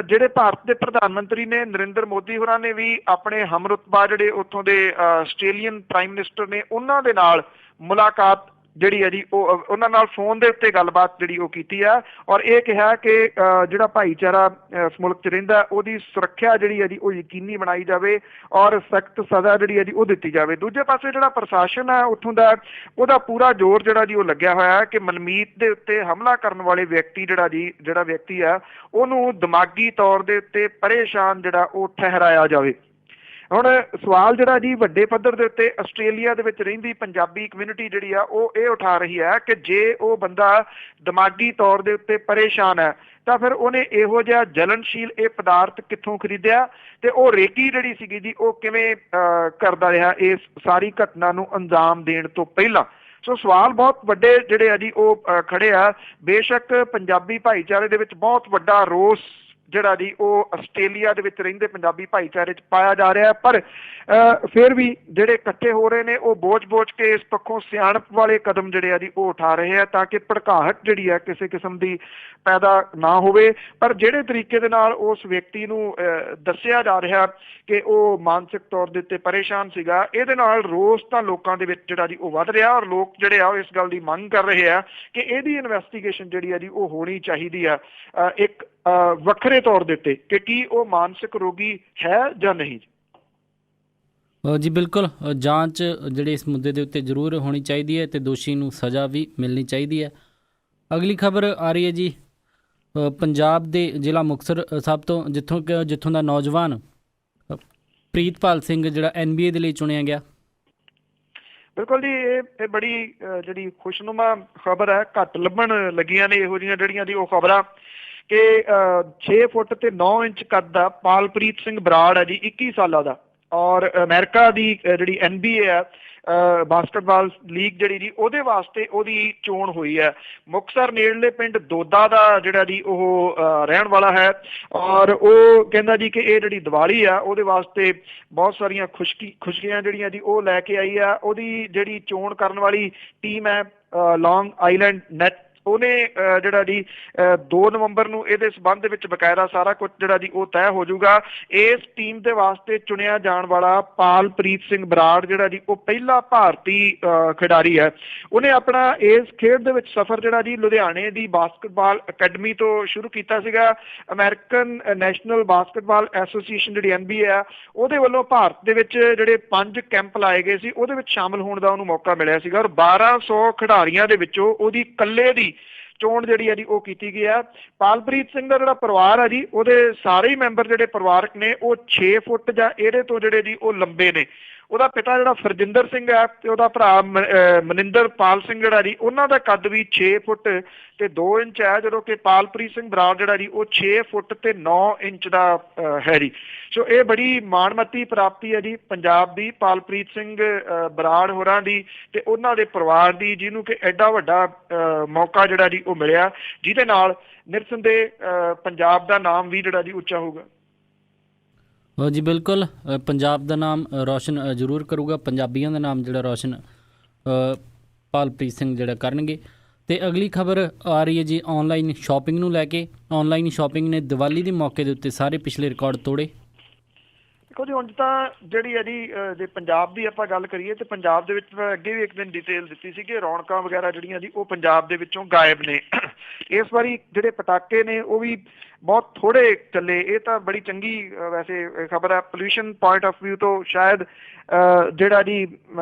ਜਿਹੜੇ ਭਾਰਤ ਦੇ ਪ੍ਰਧਾਨ ਮੰਤਰੀ ਨੇ ਨਰਿੰਦਰ ਮੋਦੀ ਹੋਰਾਂ ਨੇ ਵੀ ਆਪਣੇ ਹਮਰੁਤਬਾ ਜਿਹੜੇ ਉੱਥੋਂ ਦੇ ਆਸਟ੍ਰੇਲੀਅਨ ਪ੍ਰਾਈਮ ਮਿਨਿਸਟਰ ਨੇ ਉਹਨਾਂ ਦੇ ਨਾਲ ਮੁਲਾਕਾਤ ਜਿਹੜੀ ਹੈ ਜੀ ਉਹ ਉਹਨਾਂ ਨਾਲ ਫੋਨ ਦੇ ਉੱਤੇ ਗੱਲਬਾਤ ਜਿਹੜੀ ਉਹ ਕੀਤੀ ਆ ਔਰ ਇਹ ਕਿਹਾ ਕਿ ਜਿਹੜਾ ਭਾਈਚਾਰਾ ਇਸ ਮੁਲਕ 'ਚ ਰਹਿੰਦਾ ਉਹਦੀ ਸੁਰੱਖਿਆ ਜਿਹੜੀ ਹੈ ਜੀ ਉਹ ਯਕੀਨੀ ਬਣਾਈ ਜਾਵੇ ਔਰ ਸਖਤ ਸਜ਼ਾ ਜਿਹੜੀ ਹੈ ਜੀ ਉਹ ਦਿੱਤੀ ਜਾਵੇ। ਦੂਜੇ ਪਾਸੇ ਜਿਹੜਾ ਪ੍ਰਸ਼ਾਸਨ ਹੈ ਉੱਥੋਂ ਦਾ ਉਹਦਾ ਪੂਰਾ ਜ਼ੋਰ ਜਿਹੜਾ ਜੀ ਉਹ ਲੱਗਿਆ ਹੋਇਆ ਹੈ ਕਿ ਮਨਮੀਤ ਦੇ ਉੱਤੇ ਹਮਲਾ ਕਰਨ ਵਾਲੇ ਵਿਅਕਤੀ ਜਿਹੜਾ ਵਿਅਕਤੀ ਆ ਉਹਨੂੰ ਦਿਮਾਗੀ ਤੌਰ ਦੇ ਉੱਤੇ ਪਰੇਸ਼ਾਨ ਜਿਹੜਾ ਉਹ ਠਹਿਰਾਇਆ ਜਾਵੇ। ਹੁਣ ਸਵਾਲ ਜਿਹੜਾ ਜੀ ਵੱਡੇ ਪੱਧਰ ਦੇ ਉੱਤੇ ਆਸਟ੍ਰੇਲੀਆ ਦੇ ਵਿੱਚ ਰਹਿੰਦੀ ਪੰਜਾਬੀ ਕਮਿਊਨਿਟੀ ਜਿਹੜੀ ਆ ਉਹ ਇਹ ਉਠਾ ਰਹੀ ਹੈ ਕਿ ਜੇ ਉਹ ਬੰਦਾ ਦਿਮਾਗੀ ਤੌਰ ਦੇ ਉੱਤੇ ਪਰੇਸ਼ਾਨ ਹੈ ਤਾਂ ਫਿਰ ਉਹਨੇ ਇਹੋ ਜਿਹਾ ਜਲਨਸ਼ੀਲ ਇਹ ਪਦਾਰਥ ਕਿੱਥੋਂ ਖਰੀਦਿਆ ਤੇ ਉਹ ਰੇਕੀ ਜਿਹੜੀ ਸੀਗੀ ਜੀ ਉਹ ਕਿਵੇਂ ਕਰਦਾ ਰਿਹਾ ਇਸ ਸਾਰੀ ਘਟਨਾ ਨੂੰ ਅੰਜਾਮ ਦੇਣ ਤੋਂ ਪਹਿਲਾਂ। ਸੋ ਸਵਾਲ ਬਹੁਤ ਵੱਡੇ ਜਿਹੜੇ ਆ ਜੀ ਉਹ ਖੜੇ ਆ। ਬੇਸ਼ੱਕ ਪੰਜਾਬੀ ਭਾਈਚਾਰੇ ਦੇ ਵਿੱਚ ਬਹੁਤ ਵੱਡਾ ਰੋਸ ਜਿਹੜਾ ਜੀ ਉਹ ਆਸਟ੍ਰੇਲੀਆ ਦੇ ਵਿੱਚ ਰਹਿੰਦੇ ਪੰਜਾਬੀ ਭਾਈਚਾਰੇ 'ਚ ਪਾਇਆ ਜਾ ਰਿਹਾ, ਪਰ ਫਿਰ ਵੀ ਜਿਹੜੇ ਇਕੱਠੇ ਹੋ ਰਹੇ ਨੇ ਉਹ ਬੋਝ ਕੇ ਇਸ ਪੱਖੋਂ ਸਿਆਣਪ ਵਾਲੇ ਕਦਮ ਜਿਹੜੇ ਆ ਜੀ ਉਹ ਉਠਾ ਰਹੇ ਆ ਤਾਂ ਕਿ ਭੜਕਾਹਟ ਜਿਹੜੀ ਹੈ ਕਿਸੇ ਕਿਸਮ ਦੀ ਪੈਦਾ ਨਾ ਹੋਵੇ। ਪਰ ਜਿਹੜੇ ਤਰੀਕੇ ਦੇ ਨਾਲ ਉਸ ਵਿਅਕਤੀ ਨੂੰ ਦੱਸਿਆ ਜਾ ਰਿਹਾ ਕਿ ਉਹ ਮਾਨਸਿਕ ਤੌਰ ਦੇ ਉੱਤੇ ਪਰੇਸ਼ਾਨ ਸੀਗਾ, ਇਹਦੇ ਨਾਲ ਰੋਸ ਤਾਂ ਲੋਕਾਂ ਦੇ ਵਿੱਚ ਜਿਹੜਾ ਜੀ ਉਹ ਵੱਧ ਰਿਹਾ ਔਰ ਲੋਕ ਜਿਹੜੇ ਆ ਉਹ ਇਸ ਗੱਲ ਦੀ ਮੰਗ ਕਰ ਰਹੇ ਆ ਕਿ ਇਹਦੀ ਇਨਵੈਸਟੀਗੇਸ਼ਨ ਜਿਹੜੀ ਆ ਜੀ ਉਹ ਹੋਣੀ ਚਾਹੀਦੀ ਆ ਇੱਕ ਵੱਖਰੇ ਤੌਰ ਦੇ ਉੱਤੇ ਕਿ ਕੀ ਉਹ ਮਾਨਸਿਕ ਰੋਗੀ ਹੈ ਜਾਂ ਨਹੀਂ। ਜੀ ਬਿਲਕੁਲ, ਜਾਂਚ ਜਿਹੜੇ ਇਸ ਮੁੱਦੇ ਦੇ ਉੱਤੇ ਜ਼ਰੂਰ ਹੋਣੀ ਚਾਹੀਦੀ ਹੈ ਅਤੇ ਦੋਸ਼ੀ ਨੂੰ ਸਜ਼ਾ ਵੀ ਮਿਲਣੀ ਚਾਹੀਦੀ ਹੈ। ਅਗਲੀ ਖਬਰ ਆ ਰਹੀ ਹੈ ਜੀ ਪੰਜਾਬ ਦੇ ਜ਼ਿਲ੍ਹਾ ਮੁਕਤਸਰ ਸਾਹਿਬ ਤੋਂ, ਜਿੱਥੋਂ ਦਾ ਨੌਜਵਾਨ ਪ੍ਰੀਤਪਾਲ ਸਿੰਘ ਜਿਹੜਾ NBA ਦੇ ਲਈ ਚੁਣਿਆ ਗਿਆ। ਬਿਲਕੁਲ ਜੀ, ਇਹ ਬੜੀ ਜਿਹੜੀ ਖੁਸ਼ਨੁਮਾ ਖਬਰ ਹੈ। ਘੱਟ ਲੱਭਣ ਲੱਗੀਆਂ ਨੇ ਇਹੋ ਜਿਹੀਆਂ ਜਿਹੜੀਆਂ ਦੀ ਉਹ ਖਬਰਾਂ ਕਿ 6 ਫੁੱਟ ਤੇ 9 ਇੰਚ ਕੱਦ ਦਾ ਪਾਲਪ੍ਰੀਤ ਸਿੰਘ ਬਰਾੜ ਹੈ ਜੀ, 21 ਸਾਲਾਂ ਦਾ, ਔਰ ਅਮਰੀਕਾ ਦੀ ਜਿਹੜੀ NBA ਹੈ ਬਾਸਕਟਬਾਲ ਲੀਗ ਜਿਹੜੀ ਜੀ ਉਹਦੇ ਵਾਸਤੇ ਉਹਦੀ ਚੋਣ ਹੋਈ ਹੈ। ਮੁਕਤਸਰ ਨੇੜਲੇ ਪਿੰਡ ਦੋਦਾ ਦਾ ਜਿਹੜਾ ਜੀ ਉਹ ਰਹਿਣ ਵਾਲਾ ਹੈ ਔਰ ਉਹ ਕਹਿੰਦਾ ਜੀ ਕਿ ਇਹ ਜਿਹੜੀ ਦੀਵਾਲੀ ਆ ਉਹਦੇ ਵਾਸਤੇ ਬਹੁਤ ਸਾਰੀਆਂ ਖੁਸ਼ੀਆਂ ਜਿਹੜੀਆਂ ਜੀ ਉਹ ਲੈ ਕੇ ਆਈ ਆ। ਉਹਦੀ ਜਿਹੜੀ ਚੋਣ ਕਰਨ ਵਾਲੀ ਟੀਮ ਹੈ ਲੌਂਗ ਆਈਲੈਂਡ ਨੈਟ, ਉਹਨੇ ਜਿਹੜਾ ਜੀ 2 ਨਵੰਬਰ ਨੂੰ ਇਹਦੇ ਸੰਬੰਧ ਵਿੱਚ ਬਕਾਇਦਾ ਸਾਰਾ ਕੁਝ ਜਿਹੜਾ ਜੀ ਉਹ ਤੈਅ ਹੋ ਜਾਊਗਾ। ਇਸ ਟੀਮ ਦੇ ਵਾਸਤੇ ਚੁਣਿਆ ਜਾਣ ਵਾਲਾ ਪਾਲਪ੍ਰੀਤ ਸਿੰਘ ਬਰਾੜ ਜਿਹੜਾ ਜੀ ਉਹ ਪਹਿਲਾ ਭਾਰਤੀ ਖਿਡਾਰੀ ਹੈ। ਉਹਨੇ ਆਪਣਾ ਇਸ ਖੇਡ ਦੇ ਵਿੱਚ ਸਫ਼ਰ ਜਿਹੜਾ ਜੀ ਲੁਧਿਆਣੇ ਦੀ ਬਾਸਕਟਬਾਲ ਅਕੈਡਮੀ ਤੋਂ ਸ਼ੁਰੂ ਕੀਤਾ ਸੀਗਾ। ਅਮਰੀਕਨ ਨੈਸ਼ਨਲ ਬਾਸਕਟਬਾਲ ਐਸੋਸੀਏਸ਼ਨ ਜਿਹੜੀ NBA ਆ ਉਹਦੇ ਵੱਲੋਂ ਭਾਰਤ ਦੇ ਵਿੱਚ ਜਿਹੜੇ 5 ਕੈਂਪ ਲਾਏ ਗਏ ਸੀ ਉਹਦੇ ਵਿੱਚ ਸ਼ਾਮਲ ਹੋਣ ਦਾ ਉਹਨੂੰ ਮੌਕਾ ਮਿਲਿਆ ਸੀਗਾ ਔਰ 1200 ਖਿਡਾਰੀਆਂ ਦੇ ਵਿੱਚੋਂ ਉਹਦੀ ਇਕੱਲੇ ਦੀ ਚੋਣ ਜਿਹੜੀ ਹੈ ਜੀ ਉਹ ਕੀਤੀ ਗਈ ਹੈ। ਪਾਲਪ੍ਰੀਤ ਸਿੰਘ ਦਾ ਜਿਹੜਾ ਪਰਿਵਾਰ ਹੈ ਜੀ ਉਹਦੇ ਸਾਰੇ ਹੀ ਮੈਂਬਰ ਜਿਹੜੇ ਪਰਿਵਾਰਕ ਨੇ ਉਹ 6 ਫੁੱਟ ਜਾਂ ਇਹਦੇ ਤੋਂ ਜਿਹੜੇ ਜੀ ਉਹ ਲੰਬੇ ਨੇ। ਉਹਦਾ ਪਿਤਾ ਜਿਹੜਾ ਫਰਜਿੰਦਰ ਸਿੰਘ ਹੈ ਤੇ ਉਹਦਾ ਭਰਾ ਮਨਿੰਦਰਪਾਲ ਸਿੰਘ ਜਿਹੜਾ ਜੀ ਉਹਨਾਂ ਦਾ ਕੱਦ ਵੀ 6 ਫੁੱਟ ਤੇ 2 ਇੰਚ ਹੈ, ਜਦੋਂ ਕਿ ਪਾਲਪ੍ਰੀਤ ਸਿੰਘ ਬਰਾੜ ਜਿਹੜਾ ਜੀ ਉਹ 6 ਫੁੱਟ ਤੇ 9 ਇੰਚ ਦਾ ਹੈ ਜੀ। ਸੋ ਇਹ ਬੜੀ ਮਾਣਮੱਤੀ ਪ੍ਰਾਪਤੀ ਹੈ ਜੀ ਪੰਜਾਬ ਦੀ, ਪਾਲਪ੍ਰੀਤ ਸਿੰਘ ਬਰਾੜ ਹੋਰਾਂ ਦੀ ਤੇ ਉਹਨਾਂ ਦੇ ਪਰਿਵਾਰ ਦੀ, ਜਿਹਨੂੰ ਕਿ ਐਡਾ ਵੱਡਾ ਮੌਕਾ ਜਿਹੜਾ ਜੀ ਉਹ ਮਿਲਿਆ ਜਿਹਦੇ ਨਾਲ ਨਿਰਸੰਦੇਹ ਪੰਜਾਬ ਦਾ ਨਾਮ ਵੀ ਜਿਹੜਾ ਜੀ ਉੱਚਾ ਹੋਊਗਾ। ਜੀ ਬਿਲਕੁਲ, ਪੰਜਾਬ ਦਾ ਨਾਮ ਰੌਸ਼ਨ ਜ਼ਰੂਰ ਕਰੂਗਾ, ਪੰਜਾਬੀਆਂ ਦਾ ਨਾਮ ਜਿਹੜਾ ਰੌਸ਼ਨ ਪਾਲਪ੍ਰੀਤ ਸਿੰਘ ਜਿਹੜਾ ਕਰਨਗੇ। ਅਤੇ ਅਗਲੀ ਖਬਰ ਆ ਰਹੀ ਹੈ ਜੀ ਔਨਲਾਈਨ ਸ਼ਾਪਿੰਗ ਨੂੰ ਲੈ ਕੇ। ਔਨਲਾਈਨ ਸ਼ਾਪਿੰਗ ਨੇ ਦੀਵਾਲੀ ਦੇ ਮੌਕੇ ਦੇ ਉੱਤੇ ਸਾਰੇ ਪਿਛਲੇ ਰਿਕਾਰਡ ਤੋੜੇ। ਦੇਖੋ ਜੀ, ਉਂਝ ਤਾਂ ਜਿਹੜੀ ਹੈ ਜੀ ਜੇ ਪੰਜਾਬ ਦੀ ਆਪਾਂ ਗੱਲ ਕਰੀਏ ਤਾਂ ਪੰਜਾਬ ਦੇ ਵਿੱਚ ਅੱਗੇ ਵੀ ਇੱਕ ਦਿਨ ਡਿਟੇਲ ਦਿੱਤੀ ਸੀ ਕਿ ਰੌਣਕਾਂ ਵਗੈਰਾ ਜਿਹੜੀਆਂ ਜੀ ਉਹ ਪੰਜਾਬ ਦੇ ਵਿੱਚੋਂ ਗਾਇਬ ਨੇ। ਇਸ ਵਾਰੀ ਜਿਹੜੇ ਪਟਾਕੇ ਨੇ ਉਹ ਵੀ ਬਹੁਤ ਥੋੜ੍ਹੇ ਚੱਲੇ। ਇਹ ਤਾਂ ਬੜੀ ਚੰਗੀ ਵੈਸੇ ਖਬਰ ਹੈ ਪੋਲਿਊਸ਼ਨ ਪੁਆਇੰਟ ਆਫ ਵਿਊ ਤੋਂ। ਸ਼ਾਇਦ ਜਿਹੜਾ ਜੀ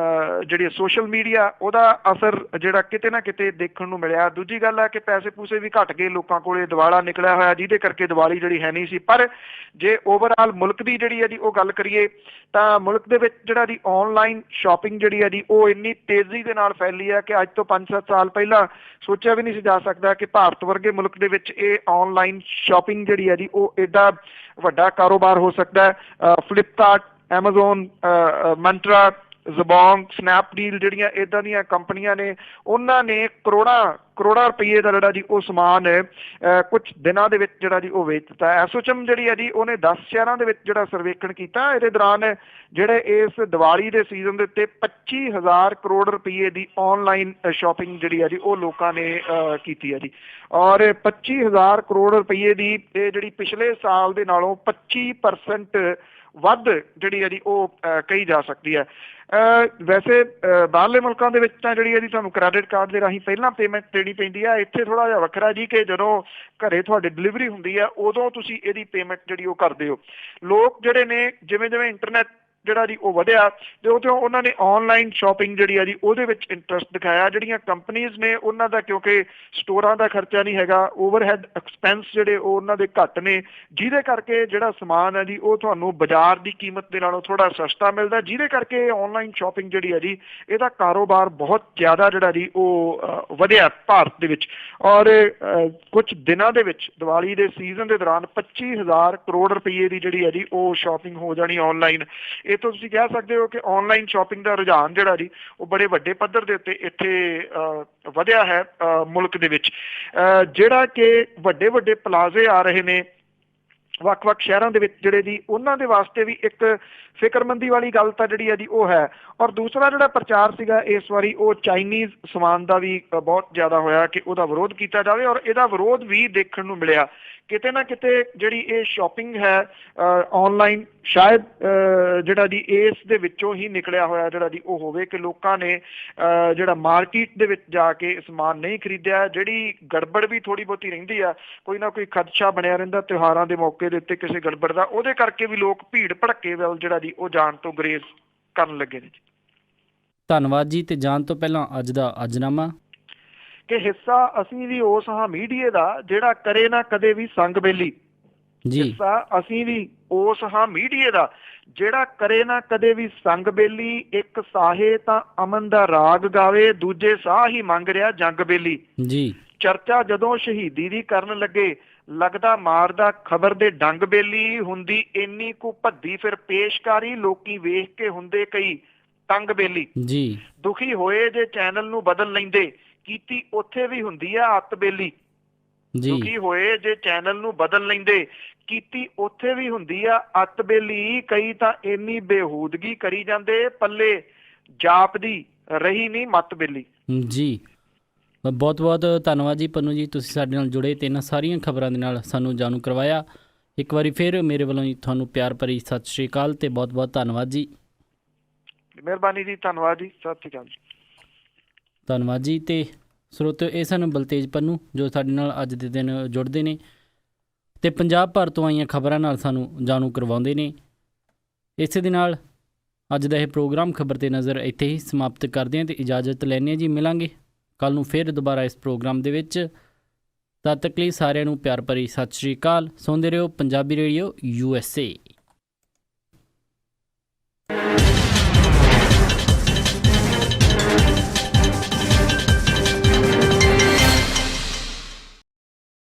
ਜਿਹੜੀ ਸੋਸ਼ਲ ਮੀਡੀਆ ਉਹਦਾ ਅਸਰ ਜਿਹੜਾ ਕਿਤੇ ਨਾ ਕਿਤੇ ਦੇਖਣ ਨੂੰ ਮਿਲਿਆ। ਦੂਜੀ ਗੱਲ ਹੈ ਕਿ ਪੈਸੇ ਪੂਸੇ ਵੀ ਘੱਟ ਗਏ ਲੋਕਾਂ ਕੋਲੇ, ਦਿਵਾਲਾ ਨਿਕਲਿਆ ਹੋਇਆ ਜਿਹਦੇ ਕਰਕੇ ਦੀਵਾਲੀ ਜਿਹੜੀ ਹੈ ਨਹੀਂ ਸੀ। ਪਰ ਜੇ ਓਵਰਆਲ ਮੁਲਕ ਦੀ ਜਿਹੜੀ ਹੈ ਜੀ ਉਹ ਗੱਲ ਕਰੀਏ ਤਾਂ ਮੁਲਕ ਦੇ ਵਿੱਚ ਜਿਹੜਾ ਜੀ ਔਨਲਾਈਨ ਸ਼ਾਪਿੰਗ ਜਿਹੜੀ ਹੈ ਜੀ ਉਹ ਇੰਨੀ ਤੇਜ਼ੀ ਦੇ ਨਾਲ ਫੈਲੀ ਹੈ ਕਿ ਅੱਜ ਤੋਂ 5-7 ਸਾਲ ਪਹਿਲਾਂ ਸੋਚਿਆ ਵੀ ਨਹੀਂ ਸੀ ਜਾ ਸਕਦਾ ਕਿ ਭਾਰਤ ਵਰਗੇ ਮੁਲਕ ਦੇ ਵਿੱਚ ਇਹ ਔਨਲਾਈਨ ਸ਼ਾਪਿੰਗ ਜਿਹੜੀ ਹੈ ਜੀ ਉਹ ਐਡਾ ਵੱਡਾ ਕਾਰੋਬਾਰ ਹੋ ਸਕਦਾ ਹੈ। ਫਲਿੱਪਕਾਰਟ, ਐਮਾਜ਼ੋਨ, ਮੰਤਰਾ, ਜ਼ਬੋਂਗ, ਸਨੈਪਡੀਲ ਜਿਹੜੀਆਂ ਇਦਾਂ ਦੀਆਂ ਕੰਪਨੀਆਂ ਨੇ, ਉਹਨਾਂ ਨੇ ਕਰੋੜਾਂ ਰੁਪਏ ਦਾ ਜਿਹੜਾ ਜੀ ਉਹ ਸਮਾਨ ਕੁਝ ਦਿਨਾਂ ਦੇ ਵਿੱਚ ਜਿਹੜਾ ਜੀ ਉਹ ਵੇਚ ਦਿੱਤਾ। ਐਸੋਚੈਮ ਜਿਹੜੀ ਹੈ ਜੀ ਉਹਨੇ 10 ਸ਼ਹਿਰਾਂ ਦੇ ਵਿੱਚ ਜਿਹੜਾ ਸਰਵੇਖਣ ਕੀਤਾ। ਇਹਦੇ ਦੌਰਾਨ ਜਿਹੜੇ ਇਸ ਦੀਵਾਲੀ ਦੇ ਸੀਜ਼ਨ ਦੇ ਉੱਤੇ 25,000 ਕਰੋੜ ਰੁਪਏ ਦੀ ਆਨਲਾਈਨ ਸ਼ਾਪਿੰਗ ਜਿਹੜੀ ਹੈ ਜੀ ਉਹ ਲੋਕਾਂ ਨੇ ਕੀਤੀ ਹੈ ਜੀ। ਔਰ 25,000 ਕਰੋੜ ਰੁਪਏ ਦੀ ਇਹ ਜਿਹੜੀ ਪਿਛਲੇ ਸਾਲ ਦੇ ਨਾਲੋਂ 25% ਵੱਧ ਜਿਹੜੀ ਹੈ ਜੀ ਉਹ ਕਹੀ ਜਾ ਸਕਦੀ ਹੈ। ਵੈਸੇ ਬਾਹਰਲੇ ਮੁਲਕਾਂ ਦੇ ਵਿੱਚ ਤਾਂ ਜਿਹੜੀ ਹੈ ਜੀ ਤੁਹਾਨੂੰ ਕ੍ਰੈਡਿਟ ਕਾਰਡ ਦੇ ਰਾਹੀਂ ਪਹਿਲਾਂ ਪੇਮੈਂਟ ਦੇਣੀ ਪੈਂਦੀ ਹੈ। ਇੱਥੇ ਥੋੜ੍ਹਾ ਜਿਹਾ ਵੱਖਰਾ ਜੀ ਕਿ ਜਦੋਂ ਘਰੇ ਤੁਹਾਡੇ ਡਿਲੀਵਰੀ ਹੁੰਦੀ ਹੈ ਉਦੋਂ ਤੁਸੀਂ ਇਹਦੀ ਪੇਮੈਂਟ ਜਿਹੜੀ ਉਹ ਕਰਦੇ ਹੋ। ਲੋਕ ਜਿਹੜੇ ਨੇ ਜਿਵੇਂ ਜਿਵੇਂ ਇੰਟਰਨੈਟ ਜਿਹੜਾ ਜੀ ਉਹ ਵਧਿਆ ਤੇ ਉਹ ਉਹਨਾਂ ਨੇ ਆਨਲਾਈਨ ਸ਼ਾਪਿੰਗ ਜਿਹੜੀ ਆ ਜੀ ਉਹਦੇ ਵਿੱਚ ਇੰਟਰਸਟ ਦਿਖਾਇਆ। ਜਿਹੜੀਆਂ ਕੰਪਨੀਜ਼ ਨੇ ਉਹਨਾਂ ਦਾ ਕਿਉਂਕਿ ਸਟੋਰਾਂ ਦਾ ਖਰਚਾ ਨਹੀਂ ਹੈਗਾ, ਓਵਰਹੈਡ ਐਕਸਪੈਂਸ ਜਿਹੜੇ ਉਹ ਉਹਨਾਂ ਦੇ ਘੱਟ ਨੇ, ਜਿਹਦੇ ਕਰਕੇ ਜਿਹੜਾ ਸਮਾਨ ਹੈ ਜੀ ਉਹ ਤੁਹਾਨੂੰ ਬਾਜ਼ਾਰ ਦੀ ਕੀਮਤ ਦੇ ਨਾਲੋਂ ਥੋੜਾ ਸਸਤਾ ਮਿਲਦਾ, ਜਿਹਦੇ ਕਰਕੇ ਆਨਲਾਈਨ ਸ਼ਾਪਿੰਗ ਜਿਹੜੀ ਹੈ ਜੀ ਇਹਦਾ ਕਾਰੋਬਾਰ ਬਹੁਤ ਜ਼ਿਆਦਾ ਜਿਹੜਾ ਜੀ ਉਹ ਵਧਿਆ ਭਾਰਤ ਦੇ ਵਿੱਚ। ਔਰ ਕੁਝ ਦਿਨਾਂ ਦੇ ਵਿੱਚ ਦੀਵਾਲੀ ਦੇ ਸੀਜ਼ਨ ਦੇ ਦੌਰਾਨ 25,000 ਕਰੋੜ ਰੁਪਏ ਦੀ ਜਿਹੜੀ ਹੈ ਜੀ ਉਹ ਸ਼ਾਪਿੰਗ ਹੋ ਜਾਣੀ ਆਨਲਾਈਨ। ਇਹ ਤੋਂ ਤੁਸੀਂ ਕਹਿ ਸਕਦੇ ਹੋ ਕਿ ਆਨਲਾਈਨ ਸ਼ਾਪਿੰਗ ਦਾ ਰੁਝਾਨ ਜਿਹੜਾ ਜੀ ਉਹ ਬੜੇ ਵੱਡੇ ਪੱਧਰ ਦੇ ਉੱਤੇ ਇੱਥੇ ਵਧਿਆ ਹੈ ਮੁਲਕ ਦੇ ਵਿੱਚ। ਜਿਹੜਾ ਕਿ ਵੱਡੇ ਵੱਡੇ ਪਲਾਜ਼ੇ ਆ ਰਹੇ ਨੇ ਵੱਖ-ਵੱਖ ਸ਼ਹਿਰਾਂ ਦੇ ਵਿੱਚ ਜਿਹੜੇ ਜੀ ਉਹਨਾਂ ਦੇ ਵਾਸਤੇ ਵੀ ਇੱਕ ਫਿਕਰਮੰਦੀ ਵਾਲੀ ਗੱਲ ਤਾਂ ਜਿਹੜੀ ਹੈ ਜੀ ਉਹ ਹੈ। ਔਰ ਦੂਸਰਾ ਜਿਹੜਾ ਪ੍ਰਚਾਰ ਸੀਗਾ ਇਸ ਵਾਰੀ ਉਹ ਚਾਈਨੀਜ਼ ਸਮਾਨ ਦਾ ਵੀ ਬਹੁਤ ਜ਼ਿਆਦਾ ਹੋਇਆ ਕਿ ਉਹਦਾ ਵਿਰੋਧ ਕੀਤਾ ਜਾਵੇ, ਔਰ ਇਹਦਾ ਵਿਰੋਧ ਵੀ ਦੇਖਣ ਨੂੰ ਮਿਲਿਆ। ਕਿਤੇ ਨਾ ਕਿਤੇ ਜਿਹੜੀ ਇਹ ਸ਼ਾਪਿੰਗ ਹੈ ਆਨਲਾਈਨ ਸ਼ਾਇਦ ਜਿਹੜਾ ਜੀ ਇਸ ਦੇ ਵਿੱਚੋਂ ਹੀ ਨਿਕਲਿਆ ਹੋਇਆ ਜਿਹੜਾ ਜੀ ਉਹ ਹੋਵੇ ਕਿ ਲੋਕਾਂ ਨੇ ਜਿਹੜਾ ਮਾਰਕੀਟ ਦੇ ਵਿੱਚ ਜਾ ਕੇ ਸਮਾਨ ਨਹੀਂ ਖਰੀਦਿਆ। ਜਿਹੜੀ ਗੜਬੜ ਵੀ ਥੋੜੀ ਬਹੁਤੀ ਰਹਿੰਦੀ ਆ, ਕੋਈ ਨਾ ਕੋਈ ਖਦਸ਼ਾ ਬਣਿਆ ਰਹਿੰਦਾ ਤਿਉਹਾਰਾਂ ਦੇ ਮੌਕੇ ਦੇ ਉੱਤੇ ਕਿਸੇ ਗੜਬੜ ਦਾ, ਉਹਦੇ ਕਰਕੇ ਵੀ ਲੋਕ ਭੀੜ ਭੜੱਕੇ ਵੱਲ ਜਿਹੜਾ ਜੀ ਉਹ ਜਾਣ ਤੋਂ ਗੁਰੇਜ਼ ਕਰਨ ਲੱਗੇ ਨੇ ਜੀ। ਧੰਨਵਾਦ ਜੀ। ਤੇ ਜਾਣ ਤੋਂ ਪਹਿਲਾਂ ਅੱਜ ਦਾ ਅਜਨਾਮਾ ਕਿ ਹਿੱਸਾ ਅਸੀਂ ਵੀ ਉਸ ਹਾਂ ਮੀਡੀਏ ਦਾ ਜਿਹੜਾ ਕਰੇ ਨਾ ਕਦੇ ਵੀ ਸੰਗ ਬੇਲੀ ਜੀ। ਹਿੱਸਾ ਅਸੀਂ ਵੀ ਉਸ ਹਾਂ ਮੀਡੀਏ ਦਾ ਜਿਹੜਾ ਕਰੇ ਨਾ ਕਦੇ ਵੀ ਸੰਗ ਬੇਲੀ। ਇੱਕ ਸਾਹੇ ਤਾਂ ਅਮਨ ਦਾ ਰਾਗ ਗਾਵੇ, ਦੂਜੇ ਸਾਹ ਹੀ ਮੰਗ ਰਿਹਾ ਜੰਗ ਬੇਲੀ ਜੀ। ਚਰਚਾ ਜਦੋਂ ਸ਼ਹੀਦੀ ਦੀ ਕਰਨ ਲੱਗੇ, ਲੱਗਦਾ ਮਾਰਦਾ ਖਬਰ ਦੇ ਡੰਗ ਬੇਲੀ। ਹੁੰਦੀ ਇੰਨੀ ਕੁ ਭੱਦੀ ਫਿਰ ਪੇਸ਼ਕਾਰੀ, ਲੋਕੀ ਵੇਖ ਕੇ ਹੁੰਦੇ ਕਈ ਤੰਗ ਬੇਲੀ ਜੀ। ਦੁਖੀ ਹੋਏ ਜੇ ਚੈਨਲ ਨੂੰ ਬਦਲ ਲੈਂਦੇ, ਕੀਤੀ ਉੱਥੇ ਵੀ ਹੁੰਦੀ ਆ ਅੱਤ ਬੇਲੀ। ਦੁਖੀ ਹੋਏ ਜੇ ਚੈਨਲ ਨੂੰ ਬਦਲ ਲੈਂਦੇ, ਕੀਤੀ ਉੱਥੇ ਵੀ ਹੁੰਦੀ ਆ ਅੱਤ ਬੇਲੀ। ਕਈ ਤਾਂ ਇੰਨੀ ਬੇਹੂਦਗੀ ਕਰੀ ਜਾਂਦੇ, ਪੱਲੇ ਜਾਪਦੀ ਰਹੀ ਨਹੀਂ ਮੱਤ ਬੇਲੀ ਜੀ। ਬਹੁਤ ਬਹੁਤ ਧੰਨਵਾਦ ਜੀ ਪੰਨੂ ਜੀ, ਤੁਸੀਂ ਸਾਡੇ ਨਾਲ ਜੁੜੇ ਤੇ ਇਹਨਾਂ ਸਾਰੀਆਂ ਖਬਰਾਂ ਦੇ ਨਾਲ ਸਾਨੂੰ ਜਾਣੂ ਕਰਵਾਇਆ। ਇੱਕ ਵਾਰੀ ਫਿਰ ਮੇਰੇ ਵੱਲੋਂ ਜੀ ਤੁਹਾਨੂੰ ਪਿਆਰ ਭਰੀ ਸਤਿ ਸ਼੍ਰੀ ਅਕਾਲ ਤੇ ਬਹੁਤ ਬਹੁਤ ਧੰਨਵਾਦ ਜੀ। ਮਿਹਰਬਾਨੀ ਜੀ, ਧੰਨਵਾਦ ਜੀ, ਸਤਿ ਸ਼੍ਰੀ ਅਕਾਲ ਜੀ। ਧੰਨਵਾਦ ਜੀ। ਤੇ ਸਰੋਤਿਓ, ਇਹ ਸਨ ਬਲਤੇਜ ਪੰਨੂ ਜੋ ਸਾਡੇ ਨਾਲ ਅੱਜ ਦੇ ਦਿਨ ਜੁੜਦੇ ਨੇ ਤੇ ਪੰਜਾਬ ਭਰ ਤੋਂ ਆਈਆਂ ਖਬਰਾਂ ਨਾਲ ਸਾਨੂੰ ਜਾਣੂ ਕਰਵਾਉਂਦੇ ਨੇ। ਇਸੇ ਦੇ ਨਾਲ ਅੱਜ ਦਾ ਇਹ ਪ੍ਰੋਗਰਾਮ ਖਬਰ ਤੇ ਨਜ਼ਰ ਇੱਥੇ ਹੀ ਸਮਾਪਤ ਕਰਦੇ ਹਾਂ ਤੇ ਇਜਾਜ਼ਤ ਲੈਂਦੇ ਹਾਂ ਜੀ। ਮਿਲਾਂਗੇ ਕੱਲ੍ਹ ਨੂੰ ਫਿਰ ਦੁਬਾਰਾ ਇਸ ਪ੍ਰੋਗਰਾਮ ਦੇ ਵਿੱਚ। ਤਦ ਤੱਕ ਲਈ ਸਾਰਿਆਂ ਨੂੰ ਪਿਆਰ ਭਰੀ ਸਤਿ ਸ਼੍ਰੀ ਅਕਾਲ। ਸੁਣਦੇ ਰਹੋ ਪੰਜਾਬੀ ਰੇਡੀਓ USA।